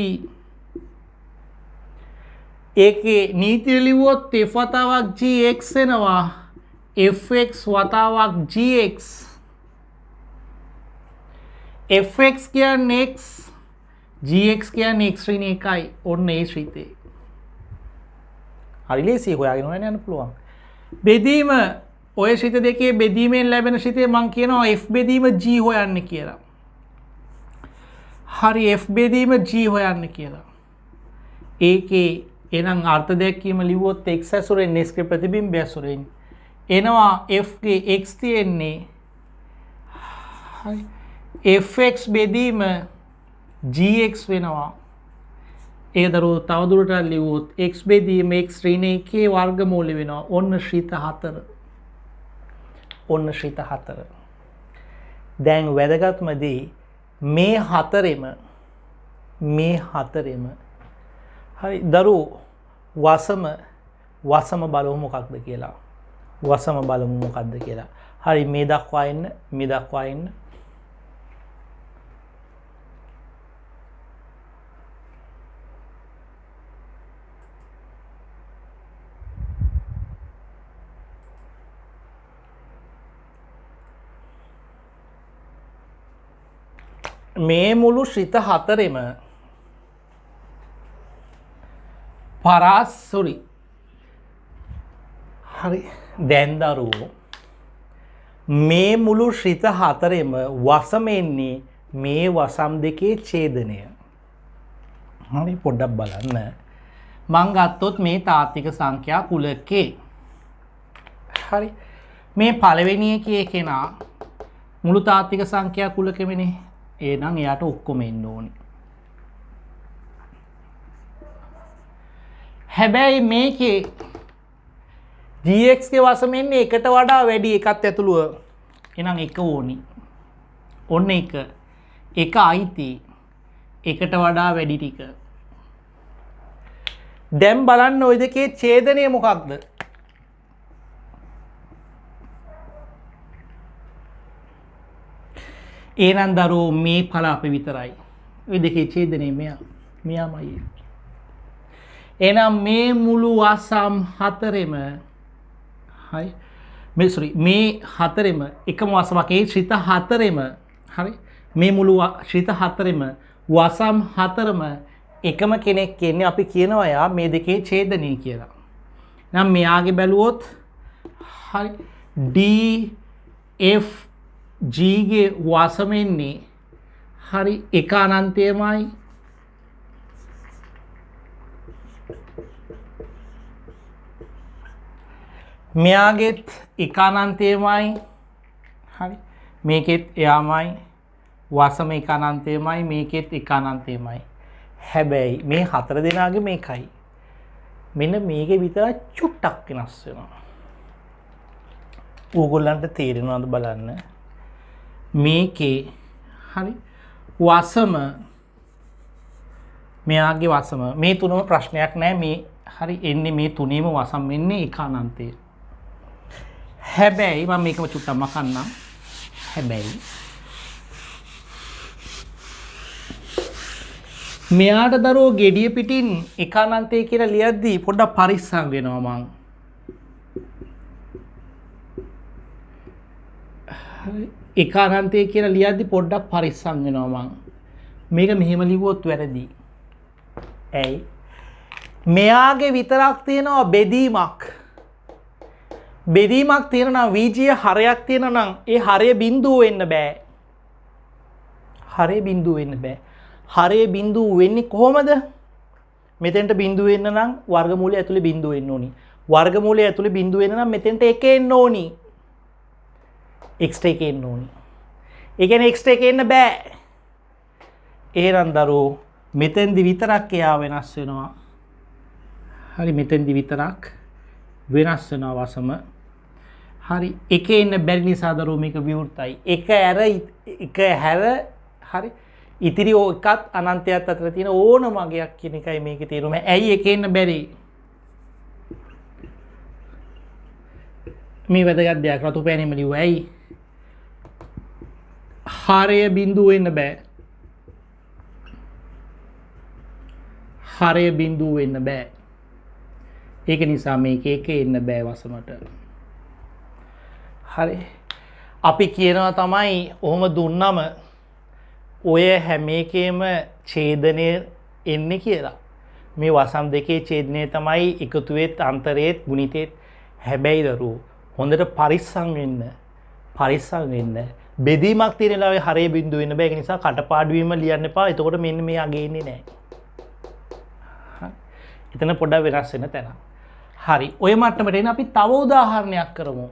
Speaker 1: ඒකේ නීතිය ලිව්වොත් f වතාවක් gx වෙනවා fx වතාවක් gx fx කියන්නේ x gx කියන්නේ x ඍණ එකයි. ඔන්න ඒ ශ්‍රීතේ හරි ලේසි හොයාගෙන යන්න පුළුවන්. බෙදීම ඔය ශ්‍රිත දෙකේ බෙදීමෙන් ලැබෙන ශ්‍රිතේ මම කියනවා f බෙදීම g හොයන්න කියලා. හරි f බෙදීම g හොයන්න කියලා. ඒකේ එහෙනම් අර්ථ දැක්වීම ලිව්වොත් x ඇසුරෙන් x ගේ ප්‍රතිබිම්බය ඇසුරෙන් එනවා f ගේ x තියෙන්නේ හරි fx බෙදීම gx වෙනවා. ඒ දරුවෝ තවදුරටත් ලිව්වොත් x බෙදීම x ඍණ එකේ වර්ගමූලය වෙනවා. ඔන්න ශ්‍රිත 4. ඔන්න ශ්‍රිත 4. දැන් වැදගත්ම දේ මේ හතරෙම හරි දරුවෝ වසම බලමු මොකක්ද කියලා. වසම බලමු මොකක්ද කියලා. හරි මේ දක්වා එන්න. මේ මුළු ශ්‍රිත හතරෙම හරි දැන් දරුවෝ මේ මුළු ශ්‍රිත හතරෙම වසම එන්නේ මේ වසම් දෙකේ ඡේදනය. හරි පොඩ්ඩක් බලන්න. මං ගත්තොත් මේ තාත්වික සංඛ්‍යා කුලකේ හරි මේ පළවෙනි එකේ කෙනා මුළු තාත්වික සංඛ්‍යා කුලකෙමනේ. එහෙනම් එයාට ඔක්කොම එන්න ඕනේ. හැබැයි මේකේ gx ගේ වසම එන්නේ එකට වඩා වැඩි එකත් ඇතුළුව. එහෙනම් එක ඕනි. ඔන්න එක අයිති එකට වඩා වැඩි ටික. දැන් බලන්න ওই දෙකේ ඡේදනය මොකක්ද? එහෙනම් දරුවෝ මේ කලාප විතරයි. ওই දෙකේ ඡේදනය මෙයාමයි. එහෙනම් මේ මුළු වසම් හතරෙම හරි මේ හතරෙම එකම වසමක් ඒ ශ්‍රිත හතරෙම හරි මේ මුළු ශ්‍රිත හතරෙම වසම් හතරම එකම කෙනෙක් කියන්නේ අපි කියනවා යා මේ දෙකේ ඡේදනය කියලා. නම් මෙයාගේ බැලුවොත් හරි d f g ගේ වසම එන්නේ හරි එක අනන්තයමයි මෙයාගෙත් එක අනන්තයමයි හරි මේකෙත් එයාමයි වසම එක අනන්තයමයි මේකෙත් එක අනන්තයමයි. හැබැයි මේ හතර දෙනාගේ මේකයි මෙන්න මේකේ විතර චුට්ටක් වෙනස් වෙනවා. ඕගොල්ලන්ට තේරෙනවද බලන්න. මේකේ හරි වසම මෙයාගේ වසම මේ තුනම ප්‍රශ්නයක් නෑ. මේ හරි එන්නේ මේ තුනේම වසම් වෙන්නේ එක අනන්තය. හැබැයි මම මේකම චුට්ටක් මකන්නම්. හැබැයි මෙයාට දරුවෝ gediya පිටින් එක අනන්තය කියලා ලියද්දී පොඩ්ඩක් පරිස්සම් වෙනවා මං. එක අනන්තය කියලා ලියද්දී පොඩ්ඩක් පරිස්සම් වෙනවා මං. මේක මෙහෙම ලිව්වොත් වැරදි. ඇයි? මෙයාගේ විතරක් තියෙනවා බෙදීමක්. බෙදීමක් තියෙනවා VG හරයක් තියෙනවා නම් ඒ හරය බිඳුව වෙන්න බෑ. හරය බිඳුව වෙන්න බෑ. හරය බිඳුව වෙන්නේ කොහොමද? මෙතෙන්ට බිඳුව එන්න නම් වර්ගමූලය ඇතුලේ බිඳුව එන්න ඕනි. වර්ගමූලය ඇතුලේ බිඳුව එන්න නම් මෙතෙන්ට 1 එන්න ඕනි. x ට 1 එන්න ඕනි. ඒ කියන්නේ x ට 1 එන්න බෑ. එහෙනම් දරුවෝ මෙතෙන්දි විතරක් එයා වෙනස් වෙනවා. හරි මෙතෙන්දි විතරක් වෙනස් වෙනවා වසම. හරි එක එන්න බැරි නිසා දරුවෝ මේක විවෘතයි. එක හැර හරි ඉතිරි එකත් අනන්තයත් අතර තියෙන ඕනම අගයක් කියන එකයි මේකේ තේරුම. ඇයි එක එන්න බැරි? මේ වැදගත් දෙයක් රතු පෑනෙම ලියුවා. ඇයි? හරය බිඳුව වෙන්න බෑ. හරය බිඳුව වෙන්න බෑ. ඒක නිසා මේක එක එන්න බෑ වසමට. හරි. අපි කියනවා තමයි ඔහොම දුන්නම ඔය හැම එකේම ඡේදනය එන්නේ කියලා. මේ වසම් දෙකේ ඡේදනය තමයි එකතුවේත් අන්තරේත් ගුණිතේත්. හැබැයි දරුවෝ හොඳට පරිස්සම් වෙන්න. පරිස්සම් වෙන්න. බෙදීමක් තියෙන වෙලාවේ හරය බිඳුව වෙන්න බෑ. ඒ නිසා කටපාඩු වීම ලියන්න එපා. එතකොට මෙන්න මේ අගේ එන්නේ නැහැ. හරි. එතන පොඩ්ඩක් වෙනස් වෙන තැන. හරි. ඔය මට්ටමට එන්න අපි තව උදාහරණයක් කරමු.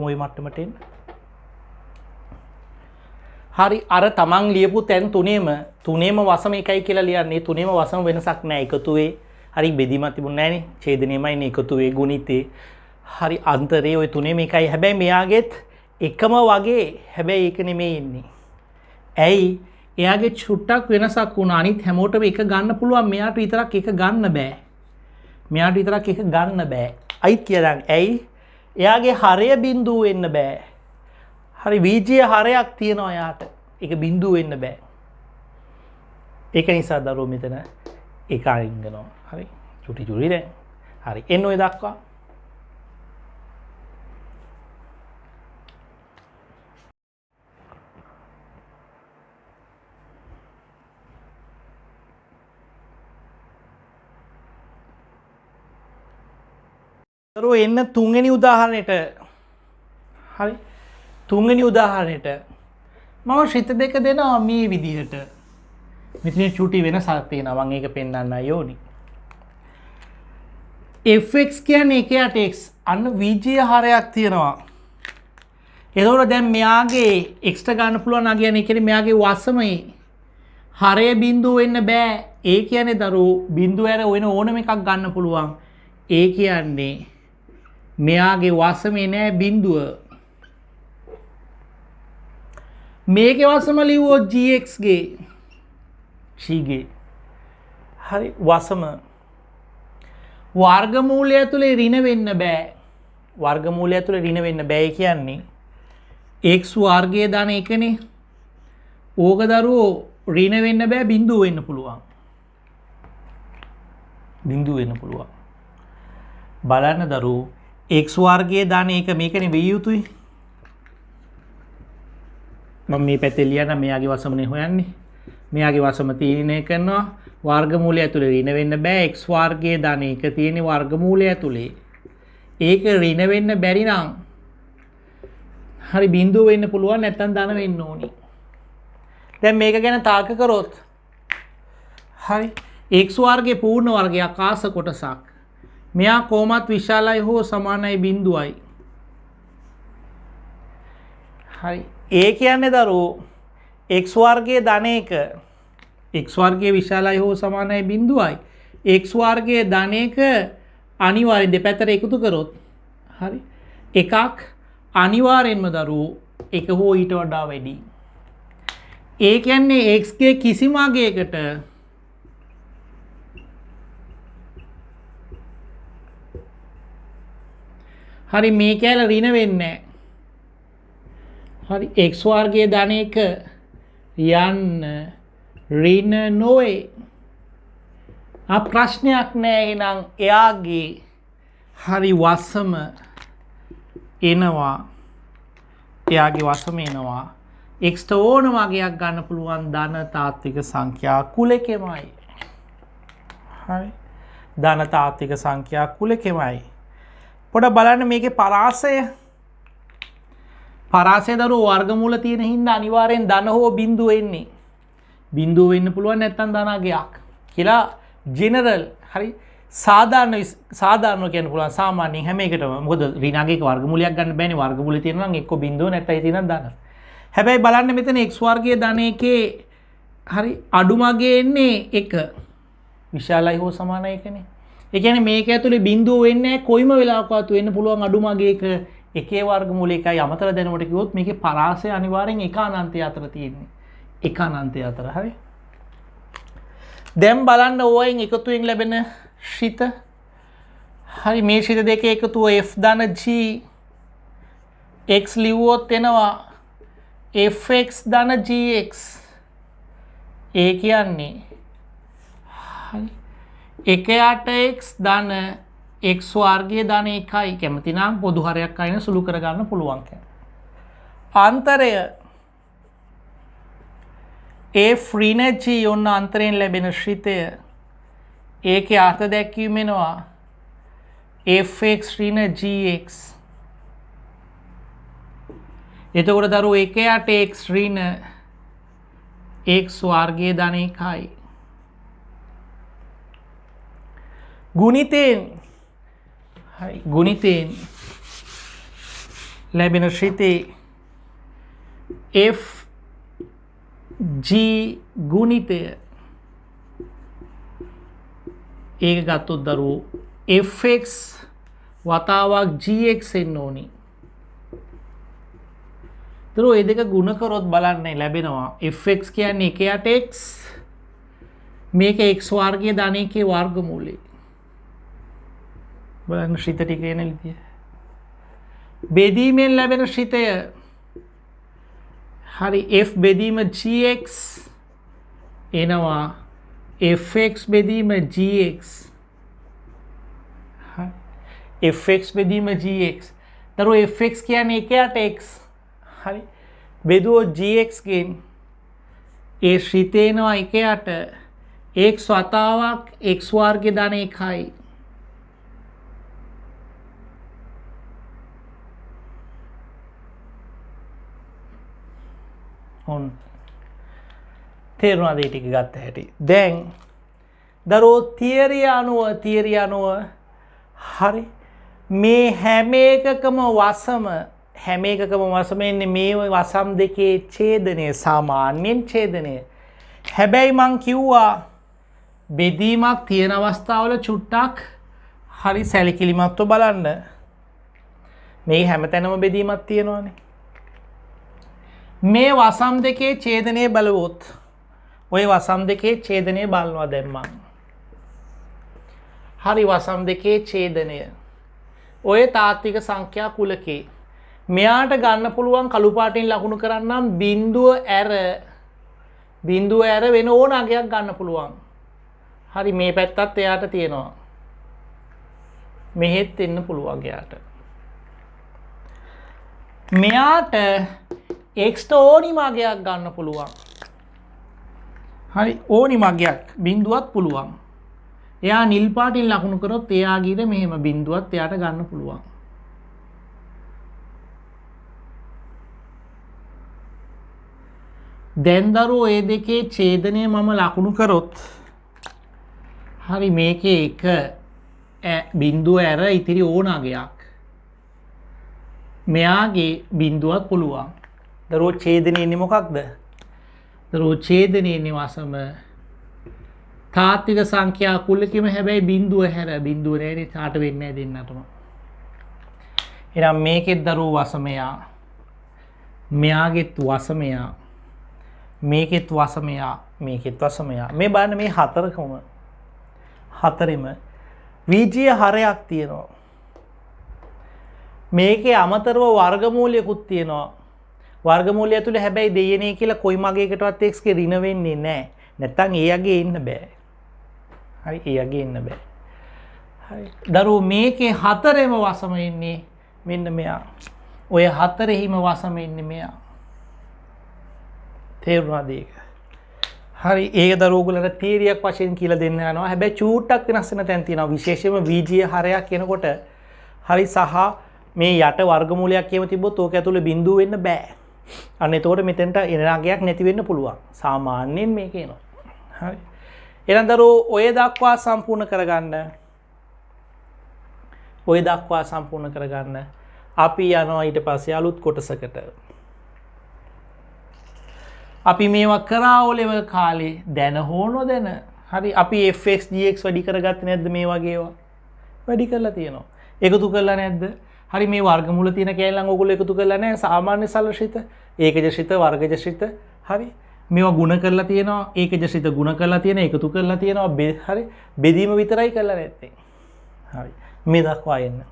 Speaker 1: ওই මට්ටමට එන්න. හරි අර තමන් ලියපු තැන් තුනේම වසම එකයි කියලා ලියන්නේ. තුනේම වසම වෙනසක් නැහැ. එකතුවේ හරි බෙදීමක් තිබුණේ නැහනේ. ඡේදනයමයි එකතුවේ ගුණිතේ. හරි අන්තරේ ওই තුනේම එකයි. හැබැයි මෙයාගෙත් එකම වගේ. හැබැයි ඒක නෙමෙයි ඉන්නේ. ඇයි? එයාගේ චුට්ටක් වෙනසක් වුණා. අනිත් හැමෝටම එක ගන්න පුළුවන්. මෙයාට විතරක් එක ගන්න බෑ. අයිත් කියලා. ඇයි? එයාගේ හරය බිඳුව වෙන්න බෑ. හරි වීජීය හරයක් තියෙනවා එයාට. ඒක බිඳුව වෙන්න බෑ. ඒක නිසා දරුවෝ මෙතන එක අයින් කරනවා. හරි. චුටි දැන්. හරි. එන්න ඔය දක්වා. දරුවෝ එන්න තුන්වෙනි උදාහරණයට. හරි. තුන්වෙනි උදාහරණයට මම ශ්‍රිත දෙක දෙනවා මේ විදිහට. මෙතන චුටි වෙනසක් තියෙනවා. මම ඒක පෙන්වන්නයි ඕනි. fx කියන්නේ එකයට x අන්න වීජීය හරයක් තියෙනවා. එතකොට දැන් මෙයාගේ x ට ගන්න පුළුවන් අග කියන්නේ කියන්නේ මෙයාගේ වසමේ හරය බිඳුව වෙන්න බෑ. ඒ කියන්නේ දරුවෝ බිඳුව ඇර වෙන ඕනම එකක් ගන්න පුළුවන්. ඒ කියන්නේ මෙයාගේ වසමේ නෑ බිඳුව. මේකේ වසම ලිව්වොත් gx ගේ හරි වසම වර්ගමූලය ඇතුලේ ඍණ වෙන්න බෑ. වර්ගමූලය ඇතුලේ ඍණ වෙන්න බෑ කියන්නේ x වර්ගයේ දාන එකනේ. ඕක දරුවෝ ඍණ වෙන්න බෑ බිඳුව වෙන්න පුළුවන්. බලන්න දරුවෝ x වර්ගයේ දාන එක මේකනේ වෙයි යුතුයි. මම මේ පැත්තේ ලියන්න මෙයාගේ වසමනේ හොයන්නේ. මෙයාගේ වසම තීරණය කරනවා වර්ගමූලය ඇතුලේ ඍණ වෙන්න බෑ. x වර්ගයේ දාන එක තියෙන වර්ගමූලය ඇතුලේ. ඒක ඍණ වෙන්න බැරි නම් හරි බිඳුව වෙන්න පුළුවන් නැත්නම් ධන වෙන්න ඕනි. දැන් මේක ගැන තාක කරොත් හරි x වර්ගයේ පූර්ණ වර්ගයක් ආස කොටසක්. මෙයා කොහොමත් විශාලයි හෝ සමානයි බිඳුවයි. හරි ඒ කියන්නේ දරුවෝ x වර්ගයේ ධන එක x වර්ගයේ විශාලයි හෝ සමානයි බිඳුවයි. x වර්ගයේ ධන එක අනිවාර්යෙන් දෙපැත්තට එකතු කරොත් හරි එකක් අනිවාර්යෙන්ම දරුවෝ එක හෝ ඊට වඩා වැඩි. ඒ කියන්නේ x ගේ කිසිම අගයකට හරි මේ කැල ඍණ වෙන්නේ හරි x වර්ගයේ ධන එක යන්න ඍණ නොවේ. ප්‍රශ්නයක් නෑ. එහෙනම් එයාගේ හරි වසම එනවා. x ට ඕන වගයක් ගන්න පුළුවන් ධන තාත්වික සංඛ්‍යා කුලකෙමයි. හරි ධන තාත්වික සංඛ්‍යා කුලකෙමයි. පොඩ්ඩක් බලන්න මේකේ පරාසය දරුවෝ වර්ගමූල තියෙන හින්දා අනිවාර්යෙන් ධන හෝ බිඳුව එන්නේ. බිඳුව වෙන්න පුළුවන් නැත්නම් ධන අගයක්. කියලා ජෙනරල් හරි සාධාරණ කියන්න පුළුවන් සාමාන්‍යයෙන් හැම එකටම. මොකද ඍණාගයක වර්ගමූලයක් ගන්න බෑනේ. වර්ගමූලය තියෙනවා නම් එක්ක බිඳුව නැත්නම් ඒ තියෙනක් දාන්න. හැබැයි බලන්න මෙතන x වර්ගයේ ධන එකේ හරි අඩුමගේ එන්නේ 1. විශාලයි හෝ සමානයි එකනේ. ඒ කියන්නේ මේක ඇතුලේ බිඳුව වෙන්නේ නැහැ. කොයිම වෙලාවකවත් වෙන්න පුළුවන් අඩුමගේ එක. එකේ වර්ගමූල එකයි අමතර දැනුමට කිව්වොත් මේකේ පරාසය අනිවාර්යෙන් එක අනන්තය අතර තියෙන්නේ. එක අනන්තය අතර හරි. දැන් බලන්න ඕවෙන් එකතුවෙන් ලැබෙන ශිත. හරි මේ ශිත දෙකේ එකතුව f ධන g x ලිව්වොත් එනවා fx ධන gx. ඒ කියන්නේ හරි 1 x ධන x වර්ගයේ ධන 1යි කැමති නම් පොදු හරයක් අයින සුළු කරගන්න පුළුවන් කියන්නේ. අන්තරය f ඍණ g ඔන්න අන්තරයෙන් ලැබෙන ශ්‍රිතය. ඒකේ අර්ථ දැක්වීම වෙනවා fx ඍණ gx. එතකොට දරුවෝ 1 x ඍණ x වර්ගයේ ධන 1යි. ගුණිතයෙන් ලැබෙන ශ්‍රිතේ f g ගුණිතය. ඒක ගත්තොත් දරුවෝ fx වතාවක් gx එන්න ඕනි. දරුවෝ මේ දෙක ගුණ කරොත් බලන්න ලැබෙනවා fx කියන්නේ 1 x මේක x වර්ගයේ ධන එකේ වර්ගමූලය. බලන්න ශ්‍රිත ටික එන විදිය. බෙදීමෙන් ලැබෙන ශ්‍රිතය හරි f බෙදීම gx එනවා fx බෙදීම gx. fx බෙදීම gx. දරුවෝ fx කියන්නේ 1 x. හරි. බෙදුවොත් gx ගෙන් ඒ ශ්‍රිතය එනවා 1 x වතාවක් x වර්ගයේ ධන 1යි. ඔන්න තේරුණාද ඒ ටික ගත්ත හැටි. දැන් දරුවෝ තියරිය අනුව හරි මේ හැම එකකම වසම එන්නේ මේ වසම් දෙකේ ඡේදනය සාමාන්‍යයෙන් ඡේදනය. හැබැයි මං කිව්වා බෙදීමක් තියෙන අවස්ථාවල චුට්ටක් හරි සැලකිලිමත්ව බලන්න. මේ හැමතැනම බෙදීමක් තියෙනවානේ. මේ වසම් දෙකේ ඡේදනය බලවොත් ඔය වසම් දෙකේ ඡේදනය බලනවා දැන් මම. හරි වසම් දෙකේ ඡේදනය. ඔය තාත්වික සංඛ්‍යා කුලකේ මෙයාට ගන්න පුළුවන් කළු පාටින් ලකුණු කරන්නම් බිඳුව ඇර වෙන ඕන අගයක් ගන්න පුළුවන්. හරි මේ පැත්තත් එයාට තියෙනවා. මෙහෙත් එන්න පුළුවන් එයාට. මෙයාට x ඕනි මගයක් ගන්න පුළුවන්. හරි ඕනි මගයක් බිඳුවත් පුළුවන්. එයා නිල් පාටින් ලකුණු කරොත් එයාගිර මෙහෙම බිඳුවත් එයාට ගන්න පුළුවන්. දැන් දරුවෝ ඒ දෙකේ ඡේදනය මම ලකුණු කරොත් හරි මේකේ එක බිඳුව ඇර ඉතිරි ඕන අගයක්. මෙයාගේ බිඳුවත් පුළුවන්. දරුවෝ ඡේදනය එන්නේ මොකක්ද? දරුවෝ ඡේදනය එන්නේ වසම තාත්වික සංඛ්‍යා කුලකෙම හැබැයි බිඳුව හැර බිඳුව නෑනේ තාට වෙන්නේ නැහැ දෙන්නටම. එහෙනම් මේකෙත් දරුවෝ වසමයා. මෙයාගෙත් වසමයා. මේකෙත් වසමයා. මේකෙත් වසමයා. මේ බලන්න මේ හතරෙම විජය හරයක් තියෙනවා. මේකේ අමතරව වර්ගමූලයකුත් තියෙනවා. වර්ගමූලය ඇතුලේ හැබැයි දෙයනේ කියලා කොයි මගයකටවත් x ගේ ඍණ වෙන්නේ නැහැ. නැත්තම් ඒ යගේ ඉන්න බෑ. හරි ඒ යගේ ඉන්න බෑ. හරි. දරුවෝ මේකේ හතරෙම වසම ඉන්නේ මෙන්න මෙයා. ඔය හතරෙහිම වසම ඉන්නේ මෙයා. තේරුණාද ඒක? හරි ඒක දරුවෝ ඔයගලට තීරියක් වශයෙන් කියලා දෙන්න යනවා. හැබැයි චූට්ටක් වෙනස් වෙන තැන් තියෙනවා. විශේෂයෙන්ම විජය හරයක් කියනකොට හරි සහ මේ යට වර්ගමූලයක් කියම තිබ්බොත් ඕක ඇතුලේ බිඳුව වෙන්න බෑ. අන්න එතකොට මෙතෙන්ට එන අගයක් නැති වෙන්න පුළුවන්. සාමාන්‍යයෙන් මේක එනවා. හරි. එහෙනම් දරුවෝ ඔය දක්වා සම්පූර්ණ කරගන්න. ඔය දක්වා සම්පූර්ණ කරගන්න. අපි යනවා ඊට පස්සේ අලුත් කොටසකට. අපි මේවා කරා O level කාලේ දැන හෝ නොදැන. හරි අපි fx dx වැඩි කරගත්තේ නැද්ද මේ වගේ ඒවා? වැඩි කරලා තියෙනවා. එකතු කරලා නැද්ද? හරි මේ වර්ගමූල තියෙන කැලලන් ඔයගොල්ලෝ එකතු කරලා නැහැ. සාමාන්‍ය සලශිත, ඒකජ ශිත, වර්ගජ ශිත. හරි. මේවා ගුණ කරලා තියෙනවා. ඒකජ ශිත ගුණ කරලා තියෙන, එකතු කරලා තියෙනවා. හරි. බෙදීම විතරයි කරලා නැත්තේ. හරි. මේ දක්වා එන්න.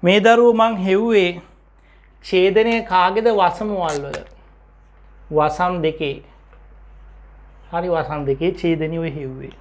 Speaker 1: මේ දරුවෝ මං හෙව්වේ ඡේදනය කාගේද වසම වල් වල. වසම් දෙකේ. හරි වසම් දෙකේ ඡේදනිය ඔය හෙව්වේ.